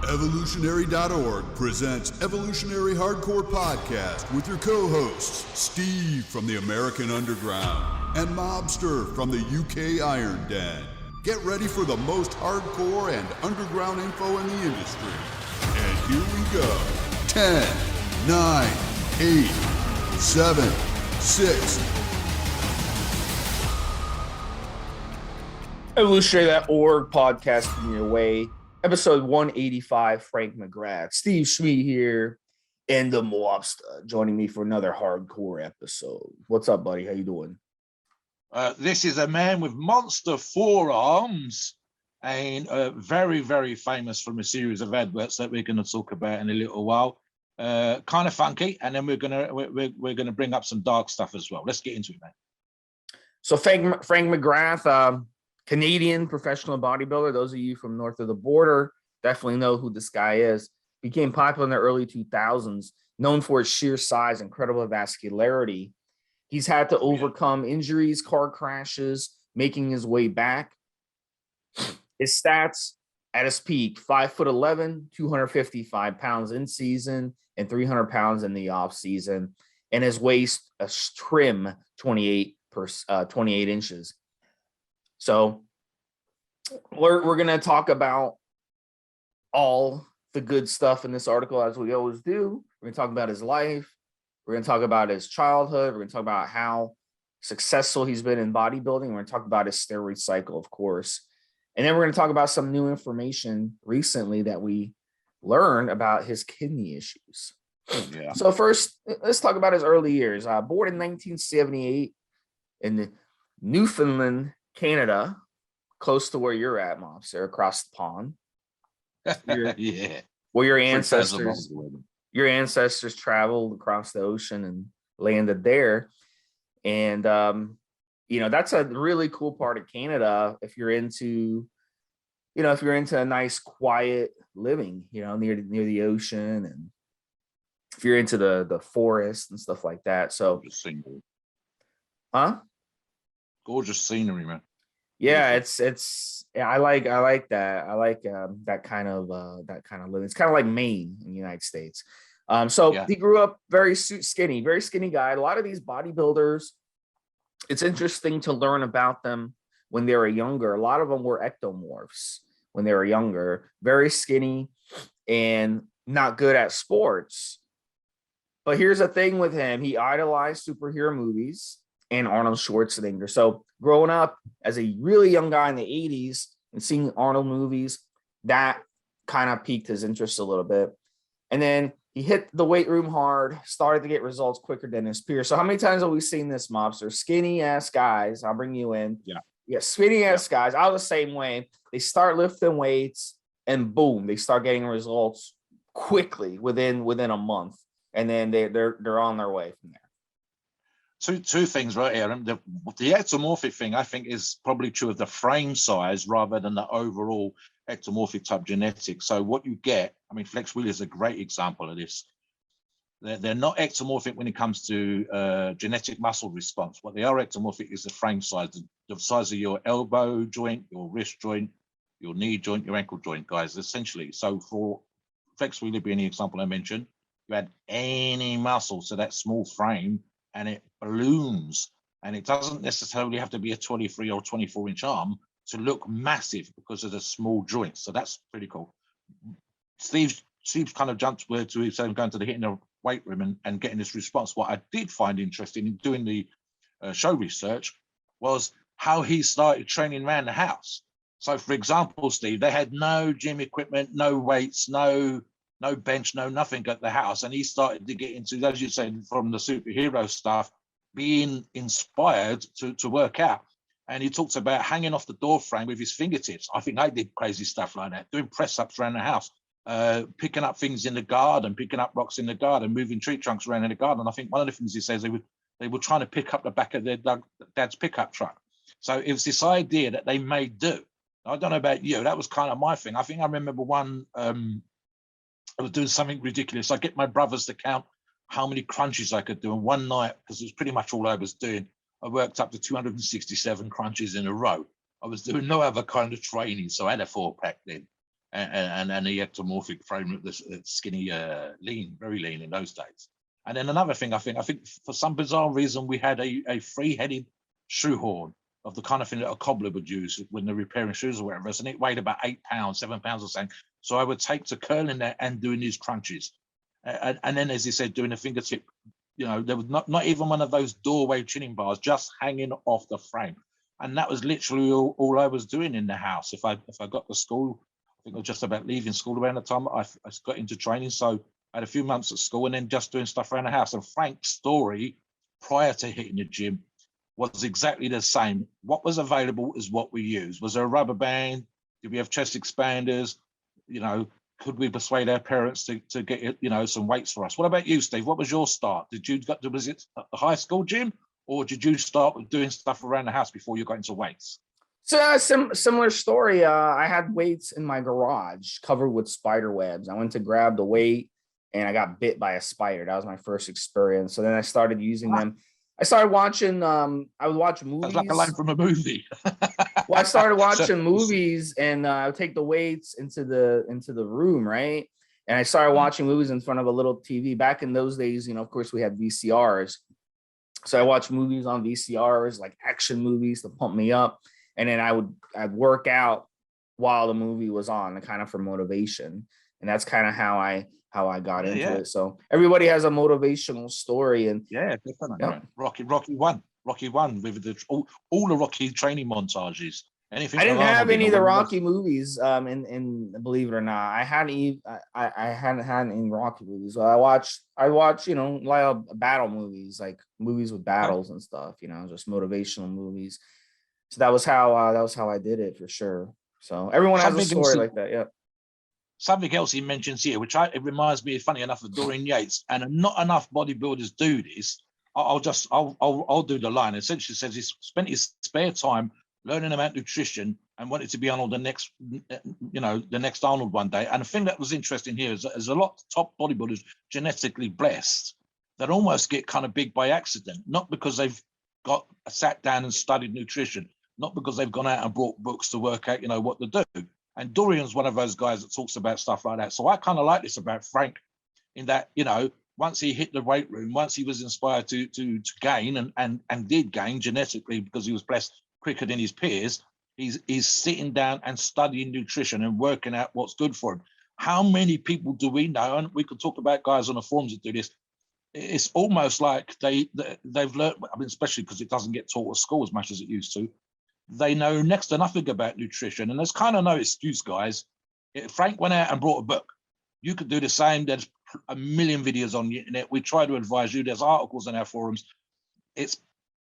Evolutionary.org presents Evolutionary Hardcore Podcast with your co-hosts, Steve from the American Underground and Mobster from the UK Iron Den. Get ready for the most hardcore and underground info in the industry. And here we go. 10, 9, 8, 7, 6. Evolutionary.org podcast coming your way. Episode 185, Frank McGrath. Stevesmi here and Da Mobster joining me for another hardcore episode. What's up, buddy? How you doing? This is a man with monster forearms and very, very famous from a series of adverts that we're going to talk about in a little while. Kind of funky, and then we're gonna bring up some dark stuff as well. Let's get into it, man. So Frank McGrath, Canadian professional bodybuilder. Those of you from north of the border definitely know who this guy is. Became popular in the early 2000s, known for his sheer size, incredible vascularity. He's had to overcome injuries, car crashes, making his way back. His stats at his peak: 5'11", 255 pounds in season, and 300 pounds in the off season, and his waist a trim 28 inches. So we're going to talk about all the good stuff in this article, as we always do. We're going to talk about his life. We're going to talk about his childhood. We're going to talk about how successful he's been in bodybuilding. We're going to talk about his steroid cycle, of course. And then we're going to talk about some new information recently that we learned about his kidney issues. Yeah. So first, let's talk about his early years. Born in 1978 in Newfoundland, Canada, close to where you're at, Mobster, across the pond. Yeah. Where your ancestors traveled across the ocean and landed there. And that's a really cool part of Canada if you're into a nice quiet living, near the ocean, and if you're into the forest and stuff like that. So gorgeous scenery, man. Yeah, it's I like that. I like that kind of living. It's kind of like Maine in the United States. He grew up very skinny guy. A lot of these bodybuilders, it's interesting to learn about them when they were younger. A lot of them were ectomorphs when they were younger, very skinny and not good at sports. But here's the thing with him: he idolized superhero movies and Arnold Schwarzenegger. So growing up as a really young guy in the 80s and seeing Arnold movies, that kind of piqued his interest a little bit. And then he hit the weight room hard, started to get results quicker than his peers. So how many times have we seen this, Mobster? Skinny ass guys, I'll bring you in. Yeah, skinny ass guys. I was the same way. They start lifting weights and boom, they start getting results quickly within a month. And then they're on their way from there. Two things right here. The ectomorphic thing, I think, is probably true of the frame size rather than the overall ectomorphic type genetics. So what you get, Flex Wheeler is a great example of this. They're not ectomorphic when it comes to genetic muscle response. What they are ectomorphic is the frame size, the size of your elbow joint, your wrist joint, your knee joint, your ankle joint, guys, essentially. So for Flex Wheeler being the example I mentioned, you add any muscle to that small frame, and it balloons, and it doesn't necessarily have to be a 23 or 24 inch arm to look massive because of the small joints. So that's pretty cool. Steve's kind of jumped where to his going to the hitting the weight room and getting this response. What I did find interesting in doing the show research was how he started training around the house. So for example, Steve, they had no gym equipment, no weights, no bench, no nothing at the house. And he started to get into, as you said, from the superhero stuff, being inspired to work out. And he talks about hanging off the door frame with his fingertips. I think I did crazy stuff like that, doing press-ups around the house, picking up things in the garden, picking up rocks in the garden, moving tree trunks around in the garden. I think one of the things he says, they were trying to pick up the back of their dad's pickup truck. So it was this idea that they made do. I don't know about you. That was kind of my thing. I think I remember one, I was doing something ridiculous. I get my brothers to count how many crunches I could do. And one night, because it was pretty much all I was doing, I worked up to 267 crunches in a row. I was doing no other kind of training, so I had a 4-pack then. and the ectomorphic frame, the skinny, lean, very lean in those days. And then another thing, I think for some bizarre reason, we had a three-headed shoehorn of the kind of thing that a cobbler would use when they're repairing shoes or whatever. And it weighed about 8 pounds, 7 pounds or something. So I would take to curling that and doing these crunches. And then, as he said, doing a fingertip, there was not even one of those doorway chinning bars, just hanging off the frame. And that was literally all I was doing in the house. If I got to school, I think I was just about leaving school around the time I got into training. So I had a few months at school and then just doing stuff around the house. And Frank's story prior to hitting the gym was exactly the same. What was available is what we used. Was there a rubber band? Did we have chest expanders? Could we persuade our parents to get some weights for us? What about you, Steve? What was your start? Was it a high school gym, or did you start with doing stuff around the house before you got into weights? So similar story. I had weights in my garage covered with spider webs. I went to grab the weight and I got bit by a spider. That was my first experience. So then I started using them. I started watching, I would watch movies. That's like a line from a movie. Well, I started watching movies and I would take the weights into the room, right? And I started watching movies in front of a little TV. Back in those days, of course, we had VCRs. So I watched movies on VCRs, like action movies to pump me up. And then I'd work out while the movie was on, kind of for motivation. And that's kind of how I got into it. So everybody has a motivational story, and definitely. Rocky one with all the Rocky training montages. Anything I didn't have any of the Rocky movies. And believe it or not, I hadn't had any Rocky movies. I watched a lot of battle movies, like movies with battles and stuff. Just motivational movies. So that was how I did it for sure. So everyone has a story like that. Yeah. Something else he mentions here, it reminds me, funny enough, of Dorian Yates, and not enough bodybuilders do this. I'll do the line. Essentially says he spent his spare time learning about nutrition and wanted to be on the next Arnold one day. And the thing that was interesting here is that there's a lot of top bodybuilders genetically blessed that almost get kind of big by accident, not because they've sat down and studied nutrition, not because they've gone out and brought books to work out, what to do. And Dorian's one of those guys that talks about stuff like that. So I kind of like this about Frank, in that, once he hit the weight room, once he was inspired to gain and did gain genetically because he was blessed quicker than his peers, he's sitting down and studying nutrition and working out what's good for him. How many people do we know? And we could talk about guys on the forums that do this. It's almost like they've learned, especially because it doesn't get taught at school as much as it used to. They know next to nothing about nutrition, and there's kind of no excuse, guys. If Frank went out and brought a book, you could do the same. There's a million videos on the internet. We try to advise you. There's articles on our forums. It's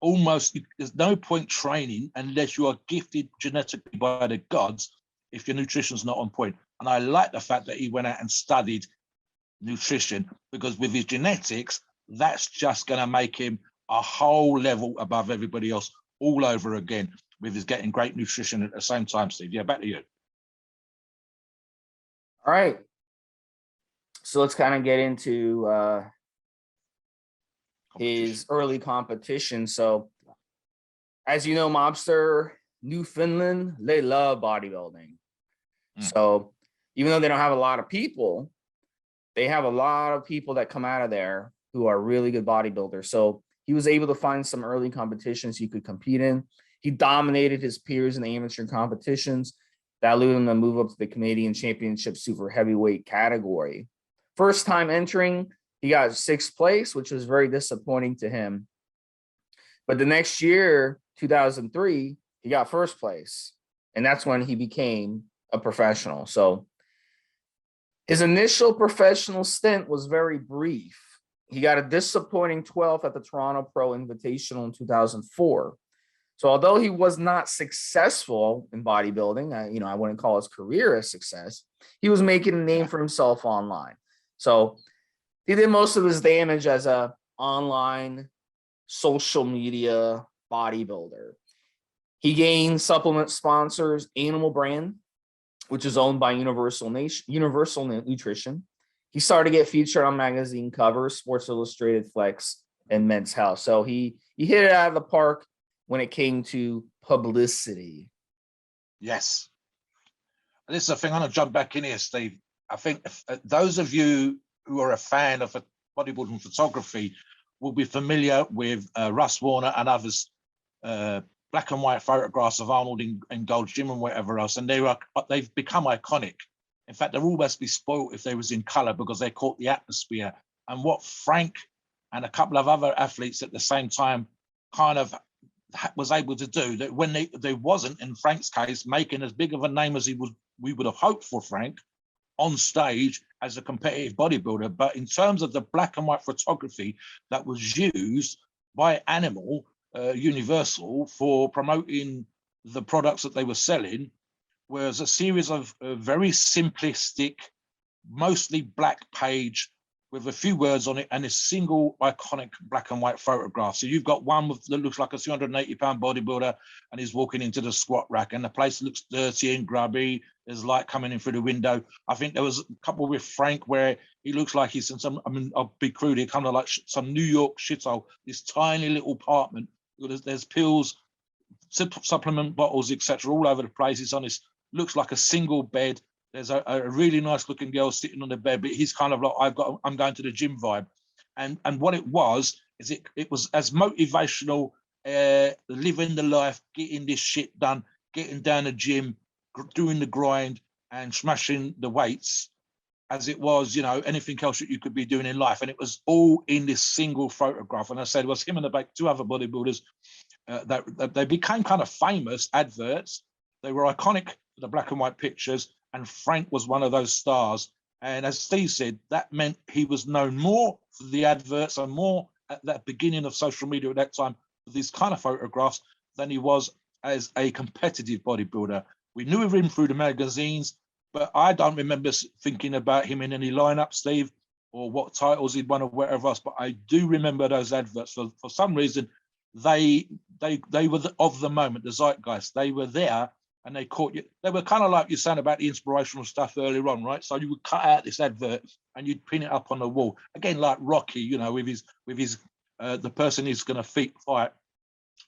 almost, there's no point training unless you are gifted genetically by the gods if your nutrition's not on point. And I like the fact that he went out and studied nutrition, because with his genetics, that's just going to make him a whole level above everybody else all over again, with his getting great nutrition at the same time. Steve, back to you. All right, so let's kind of get into his early competition. So as you know, Mobster, Newfoundland, they love bodybuilding. So even though they don't have a lot of people, they have a lot of people that come out of there who are really good bodybuilders. So he was able to find some early competitions he could compete in. He dominated his peers in the amateur competitions that allowed him to move up to the Canadian Championship super heavyweight category. First time entering, he got 6th place, which was very disappointing to him. But the next year, 2003, he got 1st place. And that's when he became a professional. So his initial professional stint was very brief. He got a disappointing 12th at the Toronto Pro Invitational in 2004. So although he was not successful in bodybuilding, I wouldn't call his career a success, he was making a name for himself online. So he did most of his damage as a online social media bodybuilder. He gained supplement sponsors, Animal Brand, which is owned by Universal Nutrition. He started to get featured on magazine covers, Sports Illustrated, Flex, and Men's Health. So he hit it out of the park when it came to publicity. Yes. this is the thing. I'm going to jump back in here, Steve. I think those of you who are a fan of bodybuilding photography will be familiar with Russ Warner and others, black and white photographs of Arnold in Gold's Gym and whatever else, and they've become iconic. In fact, they'll always be spoiled if they was in color because they caught the atmosphere. And what Frank and a couple of other athletes at the same time kind of was able to do, that when they wasn't, in Frank's case, making as big of a name as we would have hoped for Frank on stage as a competitive bodybuilder. But in terms of the black and white photography that was used by Animal, Universal, for promoting the products that they were selling, was a series of very simplistic, mostly black page with a few words on it and a single iconic black and white photograph. So you've got one that looks like a 280-pound bodybuilder and he's walking into the squat rack and the place looks dirty and grubby. There's light coming in through the window. I think there was a couple with Frank where he looks like he's in some, I mean, I'll be crude, kind of like some New York shithole, this tiny little apartment. There's pills, supplement bottles, etc., all over the place. It's on this, looks like a single bed. There's a really nice looking girl sitting on the bed, but he's kind of like, I'm going to the gym vibe. And what it was, is it was as motivational, living the life, getting this shit done, getting down the gym, doing the grind and smashing the weights, as it was, you know, anything else that you could be doing in life. And it was all in this single photograph. And I said, it was him and about two other bodybuilders that they became kind of famous adverts. They were iconic, the black and white pictures. And Frank was one of those stars. And as Steve said, that meant he was known more for the adverts and more at that beginning of social media at that time for these kind of photographs than he was as a competitive bodybuilder. We knew of him through the magazines, but I don't remember thinking about him in any lineup, Steve, or what titles he'd won or whatever else. But I do remember those adverts. For some reason, they were of the moment, the zeitgeist. They were there. And they caught you. They were kind of like you're saying about the inspirational stuff earlier on, right? So you would cut out this advert and you'd pin it up on the wall. Again, like Rocky, you know, with his the person who's going to fight,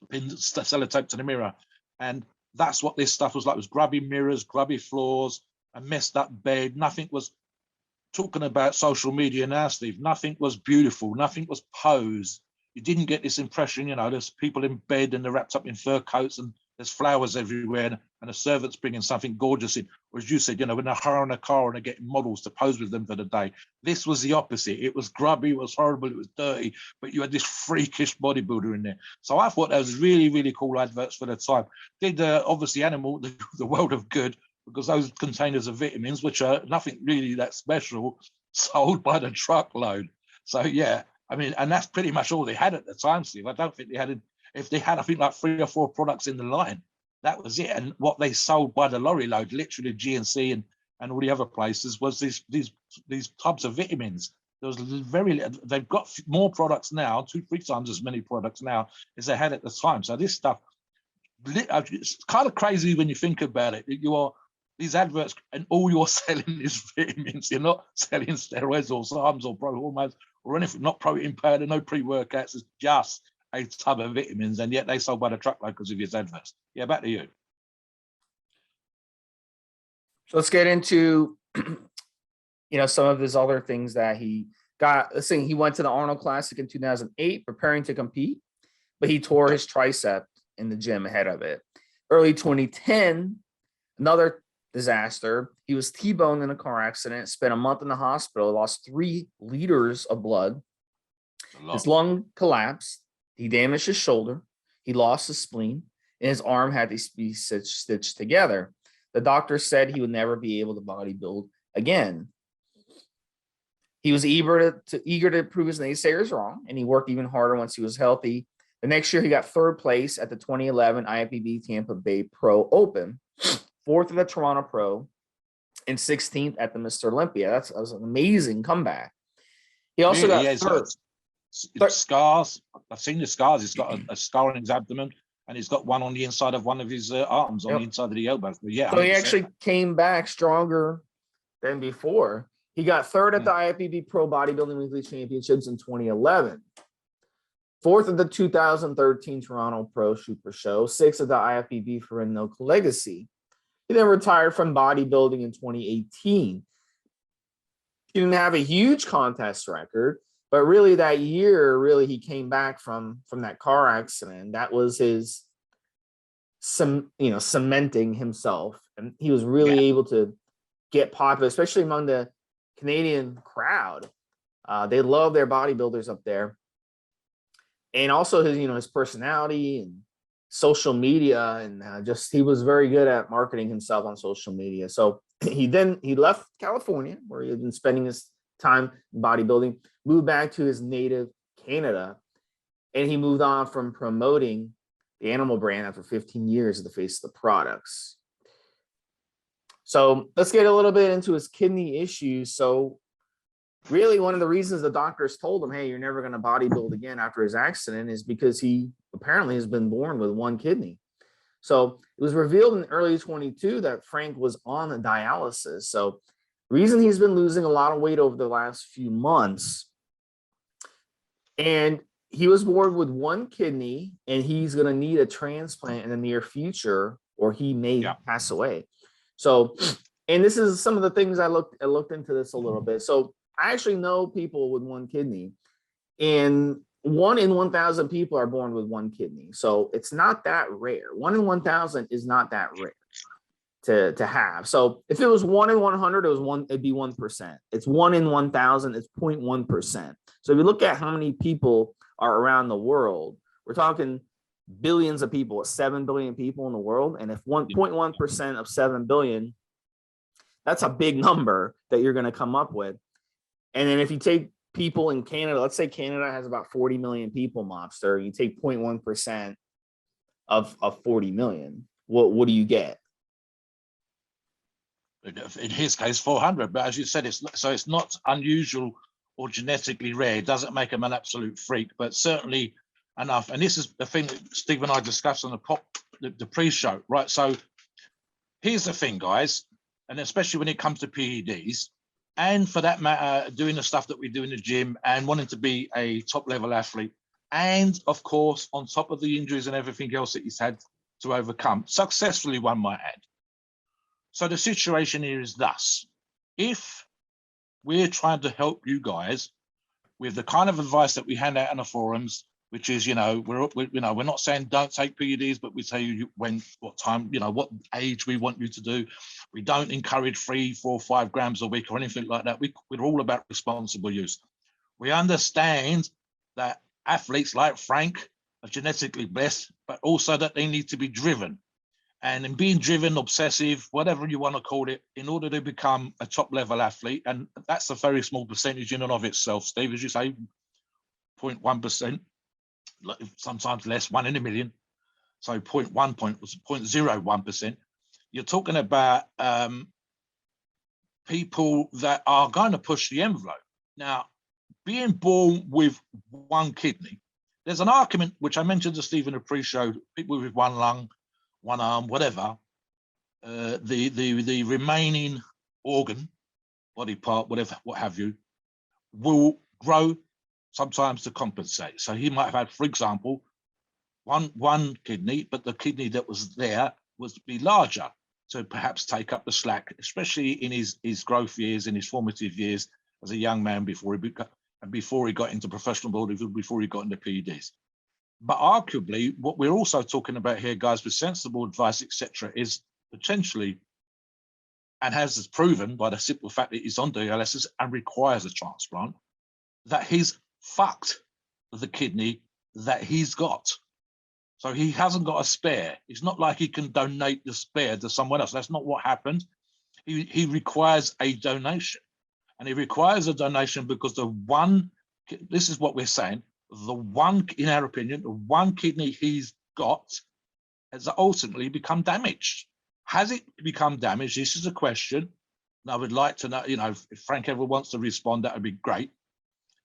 pin sellotape to the mirror. And that's what this stuff was like. It was grubby mirrors, grubby floors, a messed up bed. Nothing was talking about social media now, Steve. Nothing was beautiful. Nothing was posed. You didn't get this impression, you know, there's people in bed and they're wrapped up in fur coats and there's flowers everywhere, and a servant's bringing something gorgeous in. Or as you said, you know, when they're hiring a car and they're getting models to pose with them for the day. This was the opposite. It was grubby, it was horrible, it was dirty, but you had this freakish bodybuilder in there. So I thought that was really, really cool adverts for the time. Did obviously Animal, the world of good, because those containers of vitamins, which are nothing really that special, sold by the truckload. So yeah, I mean, and that's pretty much all they had at the time, Steve. I don't think they had if they had, I think, like 3 or 4 products in the line, that was it. And what they sold by the lorry load, literally GNC and all the other places, was these tubs of vitamins. There was they've got more products now, 2-3 times as many products now as they had at the time. So this stuff, it's kind of crazy when you think about it. These adverts and all you're selling is vitamins. You're not selling steroids or SARMs or pro hormones or anything, not protein powder, no pre-workouts. It's just a tub of vitamins, and yet they sold by the truckload because of his adverts. Yeah, back to you. So let's get into, some of his other things that he got. Let's say he went to the Arnold Classic in 2008, preparing to compete, but he tore his tricep in the gym ahead of it. Early 2010, another disaster. He was T-boned in a car accident, spent a month in the hospital, lost 3 liters of blood. His lung collapsed. He damaged his shoulder. He lost his spleen, and his arm had to be stitched together. The doctor said he would never be able to bodybuild again. He was eager to prove his naysayers wrong, and he worked even harder once he was healthy. The next year, he got 3rd place at the 2011 IFBB Tampa Bay Pro Open, 4th at the Toronto Pro, and 16th at the Mr. Olympia. That was an amazing comeback. He also got 3rd. Scars. I've seen the scars. He's got a scar on his abdomen, and he's got one on the inside of one of his arms, on the inside of the elbow. But yeah, so he actually came back stronger than before. He got 3rd at the IFBB Pro Bodybuilding Weekly Championships in 2011, 4th at the 2013 Toronto Pro Super Show, 6th at the IFBB Ferrino Legacy. He then retired from bodybuilding in 2018. He didn't have a huge contest record, but really that year, really he came back from that car accident. That was his cementing himself, and he was really able to get popular, especially among the Canadian crowd. They love their bodybuilders up there, and also his personality and social media, and he was very good at marketing himself on social media. So he left California, where he had been spending his time bodybuilding, moved back to his native Canada, and he moved on from promoting the animal brand after 15 years at the face of the products. So let's get a little bit into his kidney issues. So really, one of the reasons the doctors told him, hey, you're never going to bodybuild again after his accident, is because he apparently has been born with one kidney. So it was revealed in early 22 that Frank was on a dialysis. So the reason he's been losing a lot of weight over the last few months, and he was born with one kidney, and he's going to need a transplant in the near future, or he may pass away. So, and this is some of the things I looked into this a little bit. So I actually know people with one kidney, and 1 in 1,000 people are born with one kidney. So it's not that rare. 1 in 1,000 is not that rare to have. So if it was 1 in 100, it'd be 1%. It's 1 in 1,000, it's 0.1%. So if you look at how many people are around the world, we're talking billions of people, 7 billion people in the world. And if 1.1% of 7 billion, that's a big number that you're going to come up with. And then if you take people in Canada, let's say Canada has about 40 million people, Mobster, you take 0.1% of 40 million. What do you get? In his case, 400. But as you said, it's not unusual or genetically rare. It doesn't make him an absolute freak, but certainly enough. And this is the thing that Steve and I discussed on the pre-show, right? So here's the thing, guys, and especially when it comes to PEDs, and for that matter, doing the stuff that we do in the gym and wanting to be a top-level athlete, and of course, on top of the injuries and everything else that he's had to overcome, successfully, one might add. So the situation here is thus: if we're trying to help you guys with the kind of advice that we hand out on the forums, which is, we're not saying don't take PEDs, but we tell you what time, what age we want you to do. We don't encourage 3, 4, 5 grams a week or anything like that. We're all about responsible use. We understand that athletes like Frank are genetically blessed, but also that they need to be driven. And in being driven, obsessive, whatever you want to call it, in order to become a top-level athlete, and that's a very small percentage in and of itself, Steve, as you say, 0.1%, sometimes less, 1 in a million. So 0.01%. You're talking about people that are going to push the envelope. Now, being born with one kidney, there's an argument, which I mentioned to Steve in the pre-show, people with one lung, one arm, whatever, the remaining organ, body part, whatever, what have you, will grow sometimes to compensate. So he might have had, for example, one kidney, but the kidney that was there was to be larger to perhaps take up the slack, especially in his growth years, in his formative years as a young man before he got into professional bodybuilding, before he got into PEDs. But arguably, what we're also talking about here, guys, with sensible advice, etc., is potentially, and has proven by the simple fact that he's on dialysis and requires a transplant, that he's fucked the kidney that he's got. So he hasn't got a spare. It's not like he can donate the spare to someone else. That's not what happened. He requires a donation. And he requires a donation because this is what we're saying, in our opinion, the one kidney he's got has ultimately become damaged. Has it become damaged? This is a question. And I would like to know, if Frank ever wants to respond, that would be great.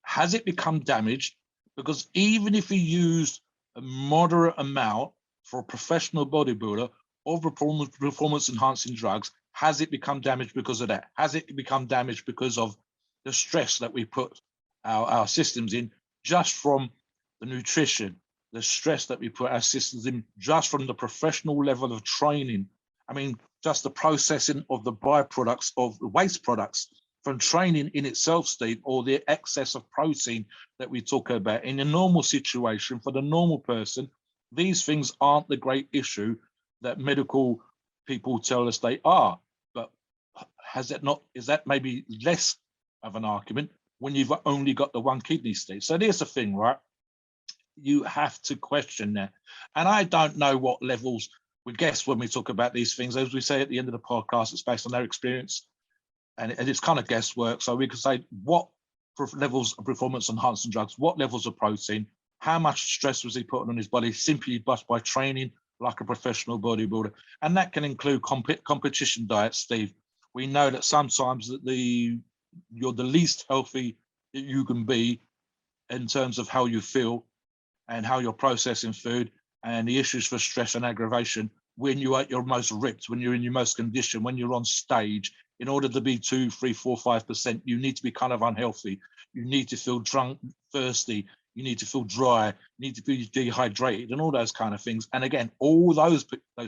Has it become damaged? Because even if he used a moderate amount for a professional bodybuilder of performance enhancing drugs, has it become damaged because of that? Has it become damaged because of the stress that we put our systems in, just from the nutrition, the stress that we put our systems in, just from the professional level of training? I mean, just the processing of the byproducts of the waste products from training in itself, Steve, or the excess of protein that we talk about. In a normal situation, for the normal person, these things aren't the great issue that medical people tell us they are. But is that maybe less of an argument when you've only got the one kidney, Steve? So there's the thing, right? You have to question that. And I don't know what levels we guess when we talk about these things. As we say at the end of the podcast, it's based on their experience. And it's kind of guesswork. So we could say what levels of performance enhancing drugs, what levels of protein, how much stress was he putting on his body simply just by training like a professional bodybuilder. And that can include competition diets, Steve. We know that sometimes that you're the least healthy that you can be in terms of how you feel and how you're processing food and the issues for stress and aggravation when you're at your most ripped, when you're in your most condition, when you're on stage. In order to be 2, 3, 4, 5%, you need to be kind of unhealthy. You need to feel drunk, thirsty. You need to feel dry. You need to be dehydrated and all those kind of things. And again, all those are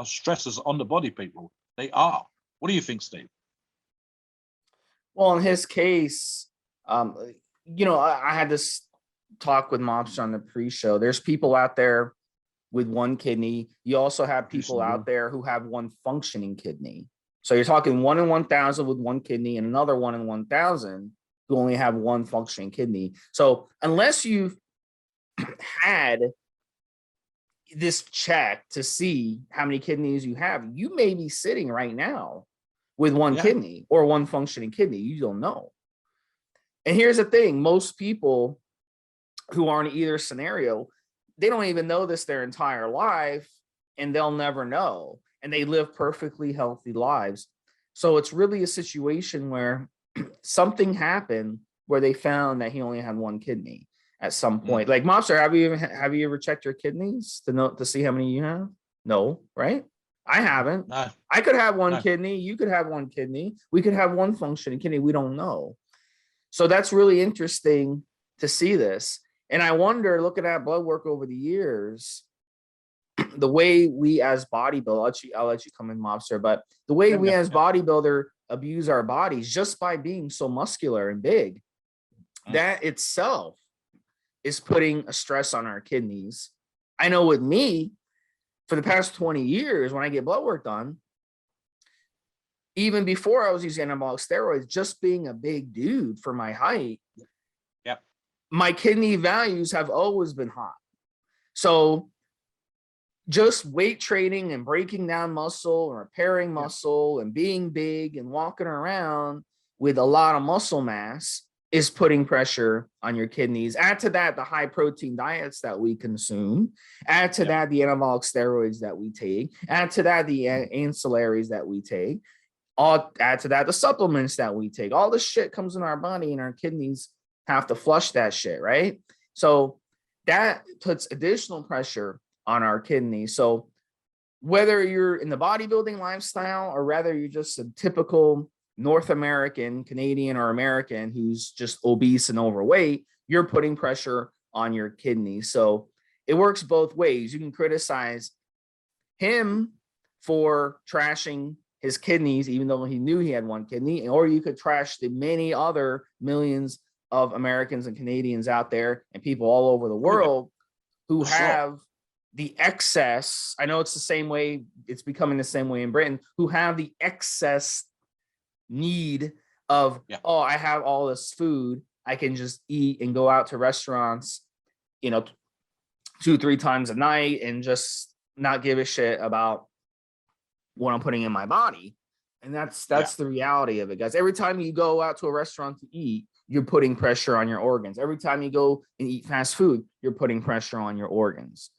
stressors on the body, people. They are. What do you think, Steve? Well, in his case, I had this talk with Mobster on the pre-show. There's people out there with one kidney. You also have people out there who have one functioning kidney. So you're talking 1 in 1,000 with one kidney and another 1 in 1,000 who only have one functioning kidney. So unless you've had this check to see how many kidneys you have, you may be sitting right now with one kidney or one functioning kidney. You don't know. And here's the thing. Most people who are in either scenario, they don't even know this their entire life, and they'll never know. And they live perfectly healthy lives. So it's really a situation where something happened where they found that he only had one kidney at some point. Like, Mobster, have you ever checked your kidneys to see how many you have? No, right? I haven't. No. I could have one kidney. You could have one kidney. We could have one functioning kidney. We don't know. So that's really interesting to see this. And I wonder, looking at blood work over the years, the way we as bodybuilder, I'll let you come in, Mobster, but the way we as bodybuilder abuse our bodies just by being so muscular and big, that itself is putting a stress on our kidneys. I know with me, for the past 20 years, when I get blood work done, even before I was using anabolic steroids, just being a big dude for my height, my kidney values have always been high. So just weight training and breaking down muscle and repairing muscle and being big and walking around with a lot of muscle mass is putting pressure on your kidneys. Add to that the high protein diets that we consume. Add to that the anabolic steroids that we take. Add to that the ancillaries that we take. Add to that the supplements that we take. All this shit comes in our body, and our kidneys have to flush that shit, right? So that puts additional pressure on our kidneys. So whether you're in the bodybuilding lifestyle or rather you're just a typical North American, Canadian, or American who's just obese and overweight, you're putting pressure on your kidneys. So it works both ways. You can criticize him for trashing his kidneys, even though he knew he had one kidney, or you could trash the many other millions of Americans and Canadians out there and people all over the world who have the excess. I know it's the same way, it's becoming the same way in Britain, who have the excess need of, oh, I have all this food, I can just eat and go out to restaurants, 2-3 times a night and just not give a shit about what I'm putting in my body. And that's the reality of it, guys. Every time you go out to a restaurant to eat, you're putting pressure on your organs. Every time you go and eat fast food, you're putting pressure on your organs.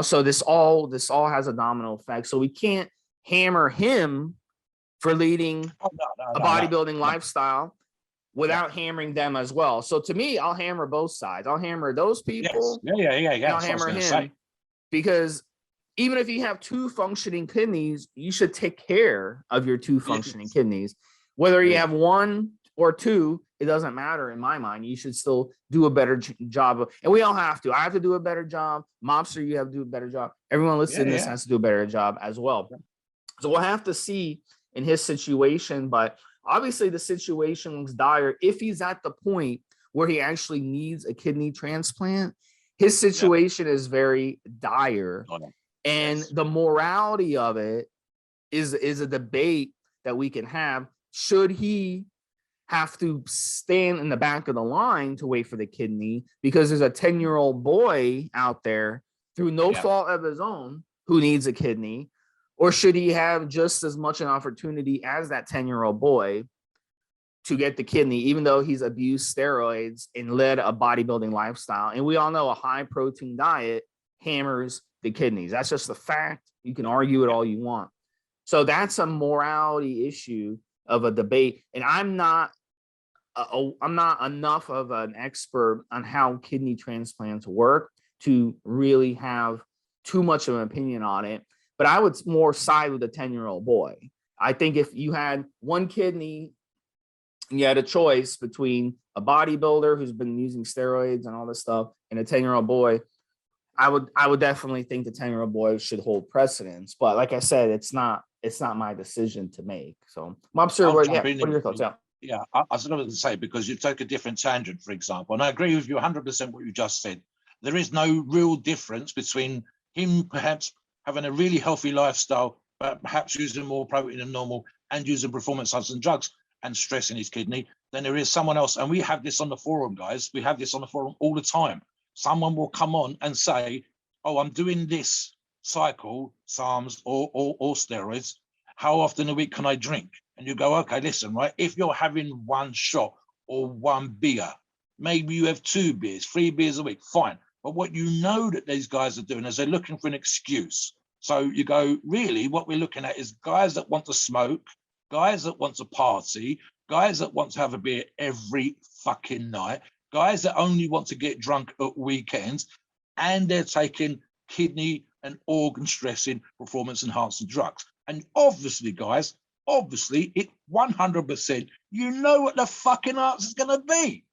So this all has a domino effect. So we can't hammer him for leading a bodybuilding lifestyle without hammering them as well. So to me, I'll hammer both sides. I'll hammer those people. And I'll hammer him because even if you have 2 functioning kidneys, you should take care of your 2 functioning kidneys. Whether you have 1 or 2, it doesn't matter in my mind. You should still do a better job. And we all have to. I have to do a better job. Mobster, you have to do a better job. Everyone listening to this has to do a better job as well. So we'll have to see in his situation, but obviously the situation looks dire. If he's at the point where he actually needs a kidney transplant, his situation is very dire. And the morality of it is a debate that we can have. Should he have to stand in the back of the line to wait for the kidney because there's a 10-year-old boy out there through no fault of his own who needs a kidney? Or should he have just as much an opportunity as that 10-year-old boy to get the kidney, even though he's abused steroids and led a bodybuilding lifestyle? And we all know a high protein diet hammers the kidneys. That's just a fact. You can argue it all you want. So that's a morality issue of a debate. And I'm not enough of an expert on how kidney transplants work to really have too much of an opinion on it. But I would more side with a 10-year-old boy. I think if you had one kidney, you had a choice between a bodybuilder who's been using steroids and all this stuff and a 10-year-old boy, I would definitely think the 10-year-old boy should hold precedence. But like I said, it's not my decision to make. So, Mobster, what are your thoughts? Yeah, I was going to say, because you take a different tangent, for example, and I agree with you 100% what you just said. There is no real difference between him perhaps having a really healthy lifestyle, but perhaps using more protein than normal and using performance enhancing drugs and stressing his kidney, than there is someone else. And we have this on the forum, guys. We have this on the forum all the time. Someone will come on and say, oh, I'm doing this cycle, SARMs or steroids. How often a week can I drink? And you go, okay, listen, right? If you're having one shot or one beer, maybe you have 2 beers, 3 beers a week, fine. But what you know that these guys are doing is they're looking for an excuse. So you go, really, what we're looking at is guys that want to smoke, guys that want to party, guys that want to have a beer every fucking night, guys that only want to get drunk at weekends, and they're taking kidney and organ stressing performance enhancing drugs. And obviously, guys, it 100%, you know what the fucking answer is going to be.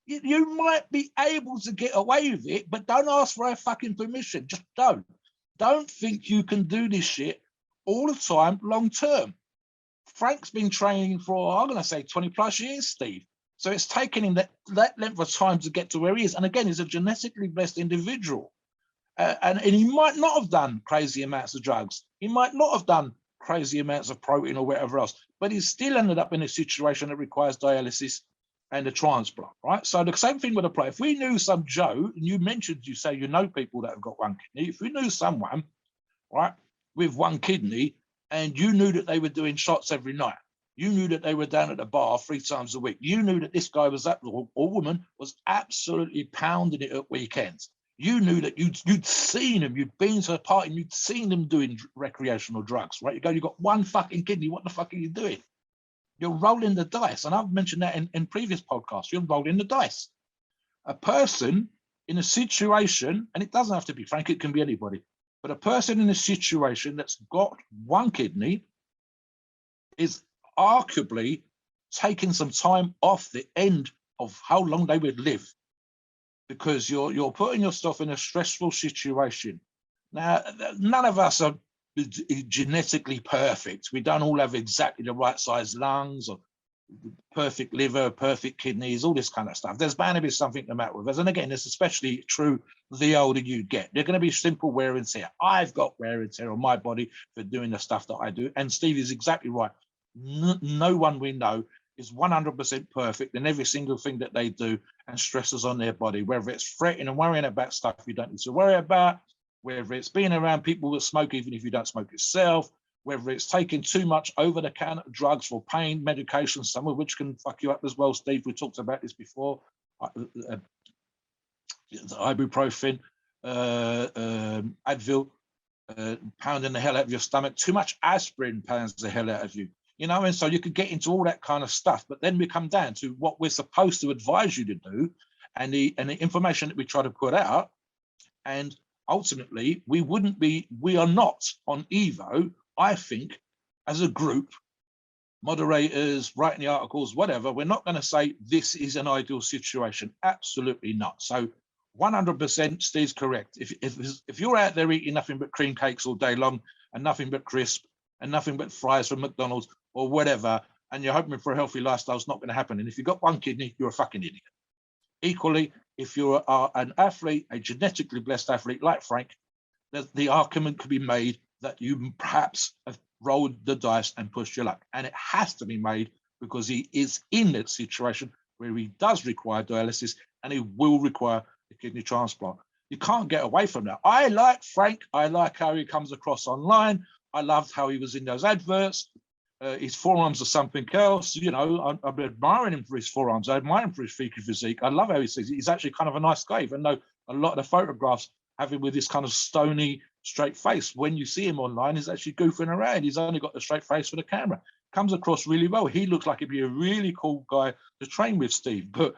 You might be able to get away with it, but don't ask for a fucking permission. Just don't. Don't think you can do this shit all the time, long term. Frank's been training for, I'm going to say 20 plus years, Steve. So it's taken him that length of time to get to where he is. And again, he's a genetically blessed individual. And he might not have done crazy amounts of drugs. He might not have done crazy amounts of protein or whatever else, but he's still ended up in a situation that requires dialysis and a transplant, right? So the same thing would apply. If we knew some Joe, and you say you know people that have got one kidney, if we knew someone, right, with one kidney, and you knew that they were doing shots every night, you knew that they were down at the bar 3 times a week, you knew that this guy was or woman was absolutely pounding it at weekends, you knew that you'd seen him, you'd been to a party, and you'd seen them doing recreational drugs, right? You got one fucking kidney, what the fuck are you doing? You're rolling the dice. And I've mentioned that in previous podcasts. You're rolling the dice. A person in a situation, and it doesn't have to be Frank, it can be anybody, but a person in a situation that's got one kidney is arguably taking some time off the end of how long they would live, because you're putting yourself in a stressful situation. Now, none of us are genetically perfect. We don't all have exactly the right size lungs or perfect liver, perfect kidneys, all this kind of stuff. There's bound to be something the matter with us. And again, it's especially true the older you get. They're going to be simple wear and tear. I've got wear and tear on my body for doing the stuff that I do. And Steve is exactly right. No one we know is 100% perfect in every single thing that they do and stresses on their body, whether it's fretting and worrying about stuff you don't need to worry about, whether it's being around people that smoke even if you don't smoke yourself, whether it's taking too much over-the-counter drugs for pain medication, some of which can fuck you up as well, Steve. We talked about this before. Ibuprofen, Advil, pounding the hell out of your stomach. Too much aspirin pounds the hell out of you. You know, and so you could get into all that kind of stuff. But then we come down to what we're supposed to advise you to do and the information that we try to put out. And ultimately, we are not on Evo, I think, as a group, moderators, writing the articles, whatever, we're not going to say this is an ideal situation. Absolutely not. So 100% Steve's correct. If you're out there eating nothing but cream cakes all day long and nothing but crisp, and nothing but fries from McDonald's or whatever, and you're hoping for a healthy lifestyle, it's not going to happen. And if you've got one kidney, you're a fucking idiot. Equally, if you're an athlete, a genetically blessed athlete like Frank, the argument could be made that you perhaps have rolled the dice and pushed your luck. And it has to be made because he is in that situation where he does require dialysis and he will require a kidney transplant. You can't get away from that. I like Frank. I like how he comes across online. I loved how he was in those adverts. His forearms are something else. You know, I'm admiring him for his forearms. I admire him for his freaky physique. I love how he says he's actually kind of a nice guy, even though a lot of the photographs have him with this kind of stony, straight face. When you see him online, he's actually goofing around. He's only got the straight face for the camera. Comes across really well. He looks like he'd be a really cool guy to train with, Steve. But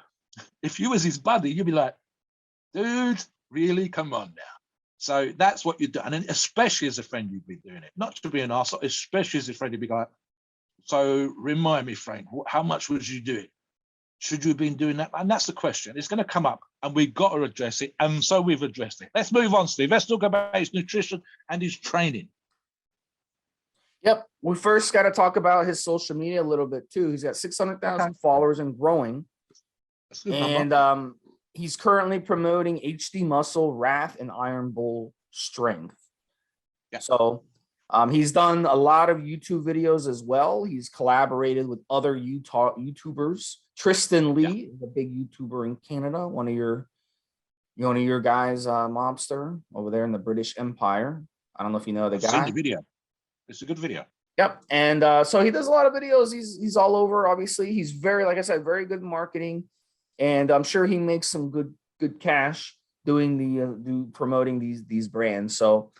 if you was his buddy, you'd be like, dude, really? Come on now. So that's what you do. And especially as a friend, you'd be doing it. Not to be an arsehole, especially as a friend, you'd be like, so remind me, Frank, how much would you do it? Should you have been doing that? And that's the question. It's going to come up and we've got to address it. And so we've addressed it. Let's move on, Steve. Let's talk about his nutrition and his training. Yep. We first got to talk about his social media a little bit too. He's got 600,000 followers and growing. And he's currently promoting HD Muscle, Wrath, and Iron Bull Strength. Yeah. So he's done a lot of YouTube videos as well. He's collaborated with other YouTubers. Tristan Lee is a big YouTuber in Canada, one of your guys, Mobster, over there in the British Empire. I don't know if you know the guy. I've seen the video. It's a good video. Yep. And so he does a lot of videos. He's all over, obviously. He's very, like I said, very good marketing. And I'm sure he makes some good cash doing promoting these brands. So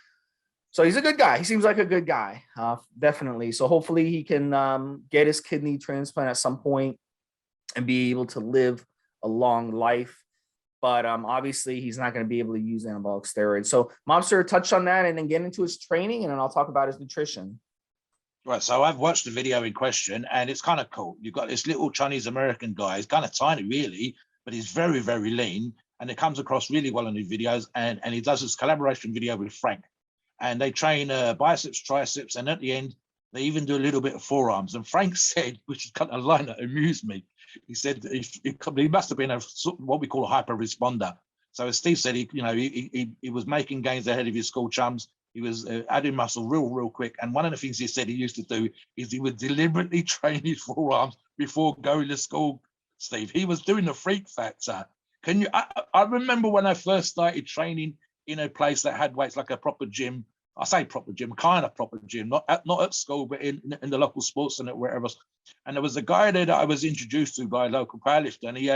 he's a good guy. He seems like a good guy, definitely. So hopefully he can get his kidney transplant at some point and be able to live a long life. But obviously he's not going to be able to use anabolic steroids. So Mobster, touch on that and then get into his training, and then I'll talk about his nutrition. Right, so I've watched the video in question, and it's kind of cool. You've got this little Chinese American guy. He's kind of tiny, really, but he's very, very lean, and it comes across really well in his videos. And he does this collaboration video with Frank, and they train biceps, triceps, and at the end, they even do a little bit of forearms. And Frank said, which is kind of a line that amused me, he said he must have been what we call a hyper responder. So as Steve said, he was making gains ahead of his school chums. He was adding muscle real quick. And one of the things he said he used to do is he would deliberately train his forearms before going to school, Steve. He was doing the freak factor. I remember when I first started training in a place that had weights, like a proper gym. I say proper gym, kind of proper gym, not at school, but in the local sports center, wherever. And there was a guy there that I was introduced to by a local powerlifter, and he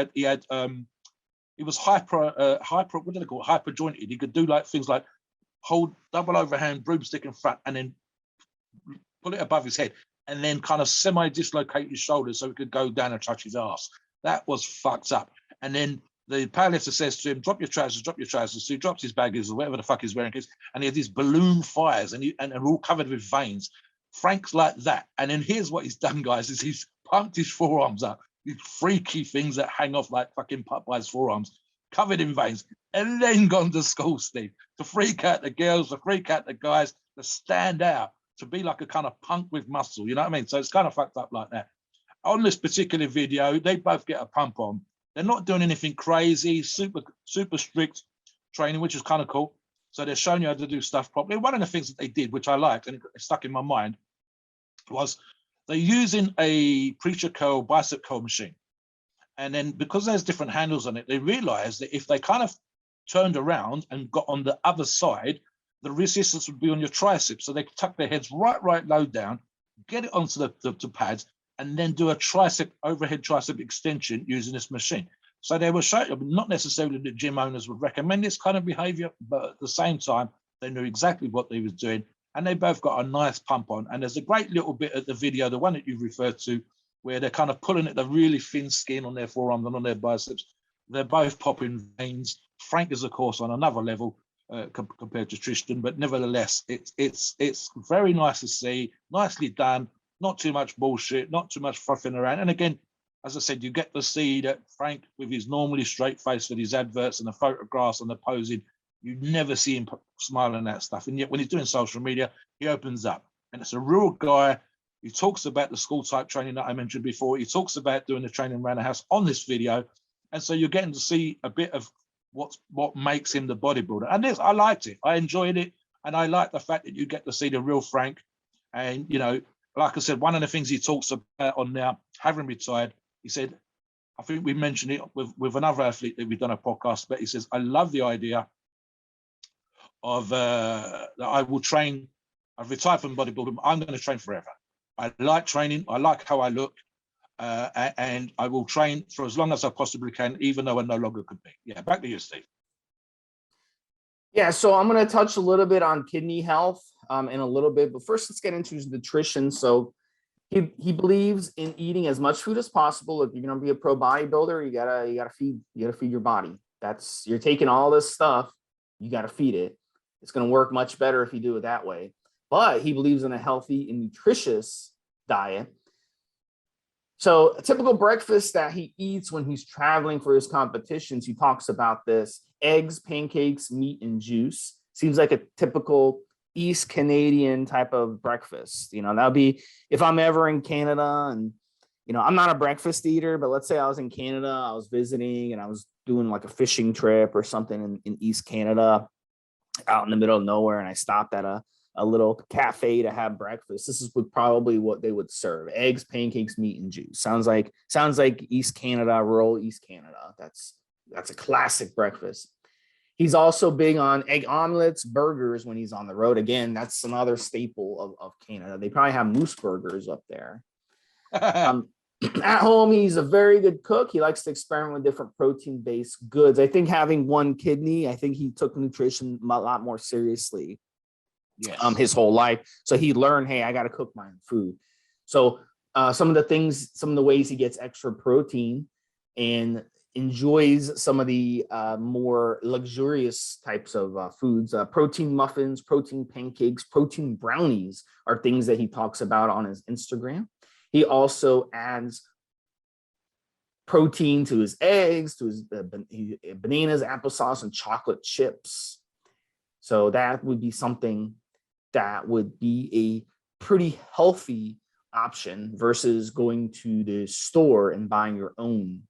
was hyper, what do they call it? Hyper jointed. He could do like things like hold double overhand broomstick in front and then pull it above his head and then kind of semi-dislocate his shoulders so he could go down and touch his ass. That was fucked up. And then the powerlifter says to him, drop your trousers. So he drops his baggies or whatever the fuck he's wearing, and he had these balloon fires and they're all covered with veins. Frank's like that. And then here's what he's done, guys, is he's pumped his forearms up, these freaky things that hang off like fucking Popeye's forearms, covered in veins, and then gone to school, Steve, to freak out the girls, to freak out the guys, to stand out, to be like a kind of punk with muscle, you know what I mean? So it's kind of fucked up like that. On this particular video, they both get a pump on. They're not doing anything crazy, super strict training, which is kind of cool. So they're showing you how to do stuff properly. One of the things that they did, which I liked, and it stuck in my mind, was they're using a preacher curl, bicep curl machine. And then because there's different handles on it, they realized that if they kind of turned around and got on the other side, the resistance would be on your triceps. So they could tuck their heads right low down, get it onto the pads, and then do a overhead tricep extension using this machine. So they were showing, not necessarily that gym owners would recommend this kind of behavior, but at the same time, they knew exactly what they was doing. And they both got a nice pump on. And there's a great little bit at the video, the one that you referred to, where they're kind of pulling at the really thin skin on their forearms and on their biceps. They're both popping veins. Frank is, of course, on another level compared to Tristan, but nevertheless, it's very nice to see, nicely done, not too much bullshit, not too much fluffing around. And again, as I said, you get to see that Frank, with his normally straight face with his adverts and the photographs and the posing, you never see him smiling at that stuff. And yet when he's doing social media, he opens up. And it's a real guy. He talks about the school type training that I mentioned before. He talks about doing the training around the house on this video. And so you're getting to see a bit of what makes him the bodybuilder. And I liked it. I enjoyed it. And I like the fact that you get to see the real Frank. And, you know, like I said, one of the things he talks about on now, having retired, he said, I think we mentioned it with another athlete that we've done a podcast, but he says, I love the idea of that I will train. I've retired from bodybuilding. I'm going to train forever. I like training. I like how I look. And I will train for as long as I possibly can, even though I no longer could be. Yeah, back to you, Steve. Yeah, so I'm going to touch a little bit on kidney health in a little bit, but first let's get into his nutrition. So he believes in eating as much food as possible. If you're going to be a pro bodybuilder, you gotta feed your body. You're taking all this stuff, you got to feed it. It's going to work much better if you do it that way. But he believes in a healthy and nutritious diet. So a typical breakfast that he eats when he's traveling for his competitions, he talks about this: eggs, pancakes, meat, and juice. Seems like a typical East Canadian type of breakfast. You know, that'll be if I'm ever in Canada, and, you know, I'm not a breakfast eater, but let's say I was in Canada, I was visiting and I was doing like a fishing trip or something in East Canada out in the middle of nowhere, and I stopped at a little cafe to have breakfast. This is probably what they would serve: eggs, pancakes, meat, and juice. Sounds like East Canada, rural East Canada. That's a classic breakfast. He's also big on egg omelets, burgers when he's on the road. Again, that's another staple of Canada. They probably have moose burgers up there. At home, he's a very good cook. He likes to experiment with different protein-based goods. I think having one kidney, I think he took nutrition a lot more seriously. Yes. His whole life. So he learned, hey, I got to cook my own food. So some of the ways he gets extra protein and enjoys some of the more luxurious types of foods, protein muffins, protein pancakes, protein brownies are things that he talks about on his Instagram. He also adds protein to his eggs, to his bananas, applesauce, and chocolate chips. So that would be something that would be a pretty healthy option versus going to the store and buying your own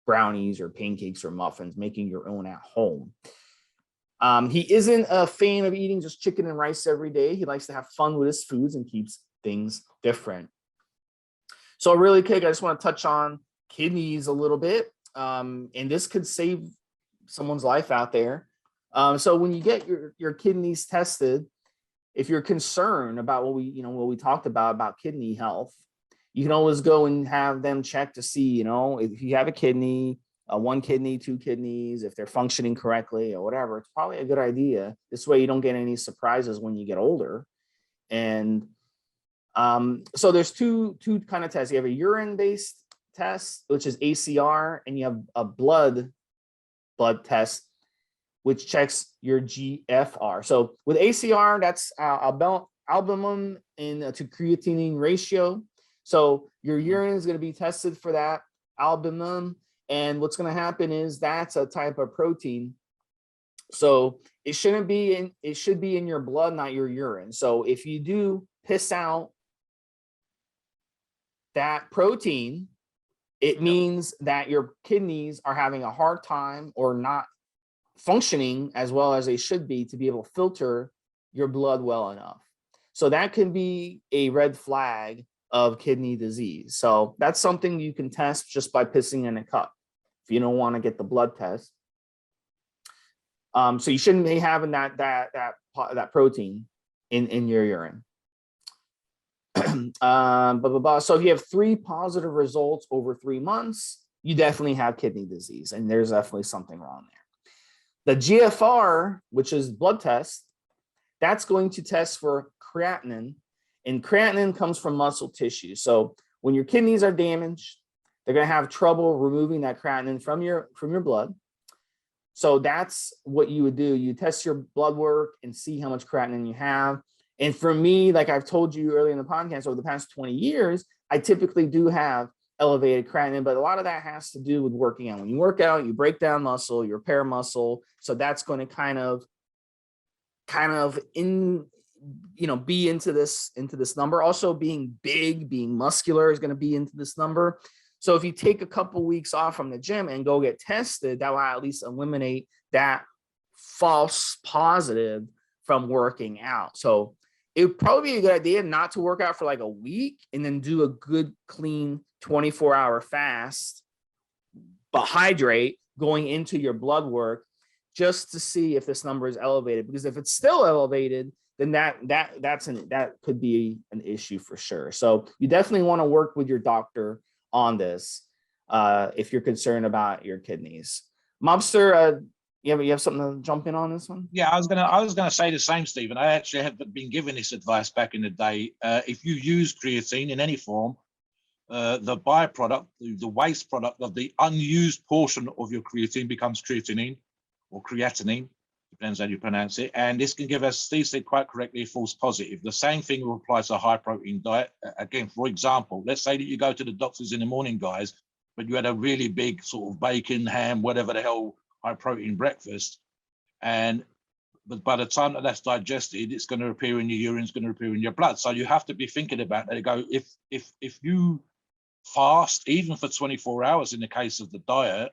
brownies or pancakes or muffins, making your own at home. He isn't a fan of eating just chicken and rice every day. He likes to have fun with his foods and keeps things different. So really quick, I just want to touch on kidneys a little bit. And this could save someone's life out there. So when you get your kidneys tested, if you're concerned about what we talked about kidney health, you can always go and have them check to see, if you have a kidney, one kidney, two kidneys, if they're functioning correctly or whatever. It's probably a good idea. This way you don't get any surprises when you get older. And so there's two kind of tests. You have a urine-based test, which is ACR, and you have a blood test, which checks your GFR. So with ACR, that's albumin to creatinine ratio. So your urine is going to be tested for that albumin, and what's going to happen is that's a type of protein. So it should be in your blood, not your urine. So if you do piss out that protein, it means that your kidneys are having a hard time or not functioning as well as they should be to be able to filter your blood well enough. So that can be a red flag of kidney disease. So that's something you can test just by pissing in a cup if you don't want to get the blood test. So you shouldn't be having that protein in your urine. So if you have 3 positive results over 3 months, you definitely have kidney disease, and there's definitely something wrong there. The GFR, which is blood test, that's going to test for creatinine, and creatinine comes from muscle tissue. So when your kidneys are damaged, they're going to have trouble removing that creatinine from your blood. So that's what you would do. You test your blood work and see how much creatinine you have. And for me, like I've told you earlier in the podcast, over the past 20 years, I typically do have elevated creatinine, but a lot of that has to do with working out. When you work out, you break down muscle, you repair muscle. So that's going to kind of be into this number. Also being big, being muscular is going to be into this number. So if you take a couple weeks off from the gym and go get tested, that will at least eliminate that false positive from working out. So it would probably be a good idea not to work out for like a week and then do a good, clean 24-hour fast, but hydrate going into your blood work just to see if this number is elevated. Because if it's still elevated, then that could be an issue for sure. So you definitely want to work with your doctor on this if you're concerned about your kidneys. Mobster, you have something to jump in on this one? Yeah, I was gonna say the same, Stephen. I actually have been given this advice back in the day. If you use creatine in any form, the byproduct, the waste product of the unused portion of your creatine becomes creatinine or creatinine, depends how you pronounce it. And this can give us, Steve said quite correctly, a false positive. The same thing will apply to a high protein diet. Again, for example, let's say that you go to the doctors in the morning, guys, but you had a really big sort of bacon, ham, whatever the hell, high protein breakfast. But by the time that's digested, it's going to appear in your urine, it's going to appear in your blood. So you have to be thinking about that. Go, if you fast, even for 24 hours in the case of the diet,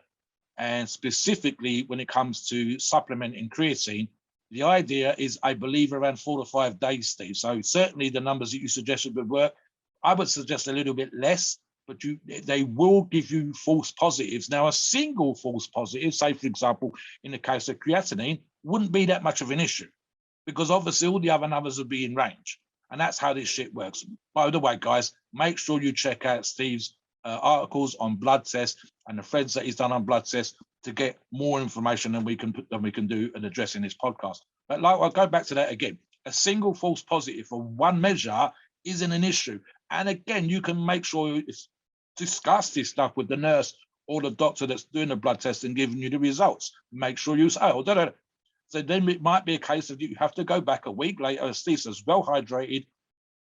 and specifically when it comes to supplementing creatine, the idea is, I believe, around 4 to 5 days, Steve. So certainly the numbers that you suggested would work. I would suggest a little bit less, but they will give you false positives. Now, a single false positive, say, for example, in the case of creatinine, wouldn't be that much of an issue because obviously all the other numbers would be in range. And that's how this shit works. By the way, guys, make sure you check out Steve's articles on blood tests and the threads that he's done on blood tests to get more information than we can do and address in this podcast. But like, I'll go back to that again. A single false positive for one measure isn't an issue. And again, you can make sure you discuss this stuff with the nurse or the doctor that's doing the blood test and giving you the results. Make sure you say, oh, da, da, da. So then it might be a case of you have to go back a week later, as Steve says, well hydrated.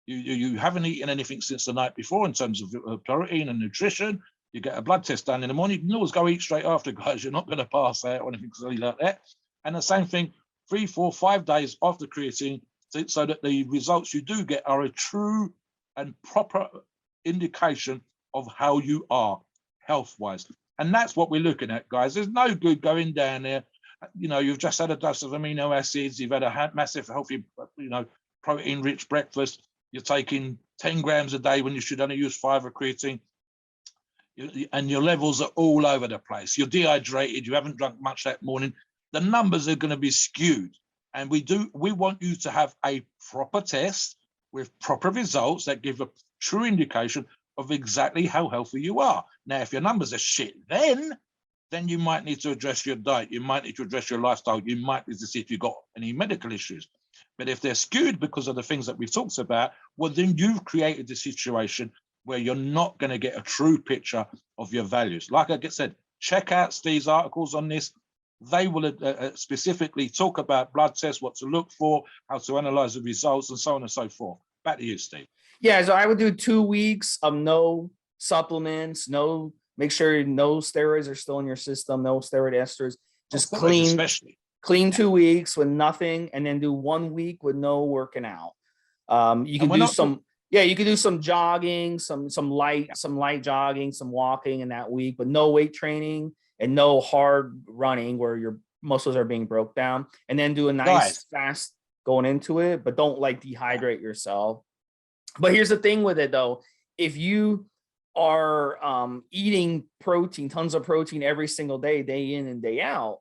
You haven't eaten anything since the night before in terms of protein and nutrition. You get a blood test done in the morning. You can always go eat straight after, guys. You're not going to pass out or anything silly like that. And the same thing, 3, 4, 5 days after creatine, so that the results you do get are a true and proper indication of how you are health-wise. And that's what we're looking at, guys. There's no good going down there. You've just had a dose of amino acids. You've had a massive, healthy, protein-rich breakfast. You're taking 10 grams a day when you should only use 5 of creatine. And your levels are all over the place. You're dehydrated. You haven't drunk much that morning. The numbers are going to be skewed. And we want you to have a proper test with proper results that give a true indication of exactly how healthy you are. Now, if your numbers are shit, then you might need to address your diet. You might need to address your lifestyle. You might need to see if you've got any medical issues. But if they're skewed because of the things that we've talked about, well, then you've created the situation where you're not going to get a true picture of your values. Like I said, check out Steve's articles on this. They will specifically talk about blood tests, what to look for, how to analyze the results, and so on and so forth. Back to you, Steve. Yeah, so I would do 2 weeks of no supplements, make sure no steroids are still in your system, no steroid esters, just clean 2 weeks with nothing, and then do 1 week with no working out. You can do some jogging, some light jogging, some walking in that week, but no weight training and no hard running where your muscles are being broke down. And then do a nice fast going into it, but don't dehydrate yourself. But here's the thing with it though, if you are eating protein, tons of protein every single day, day in and day out,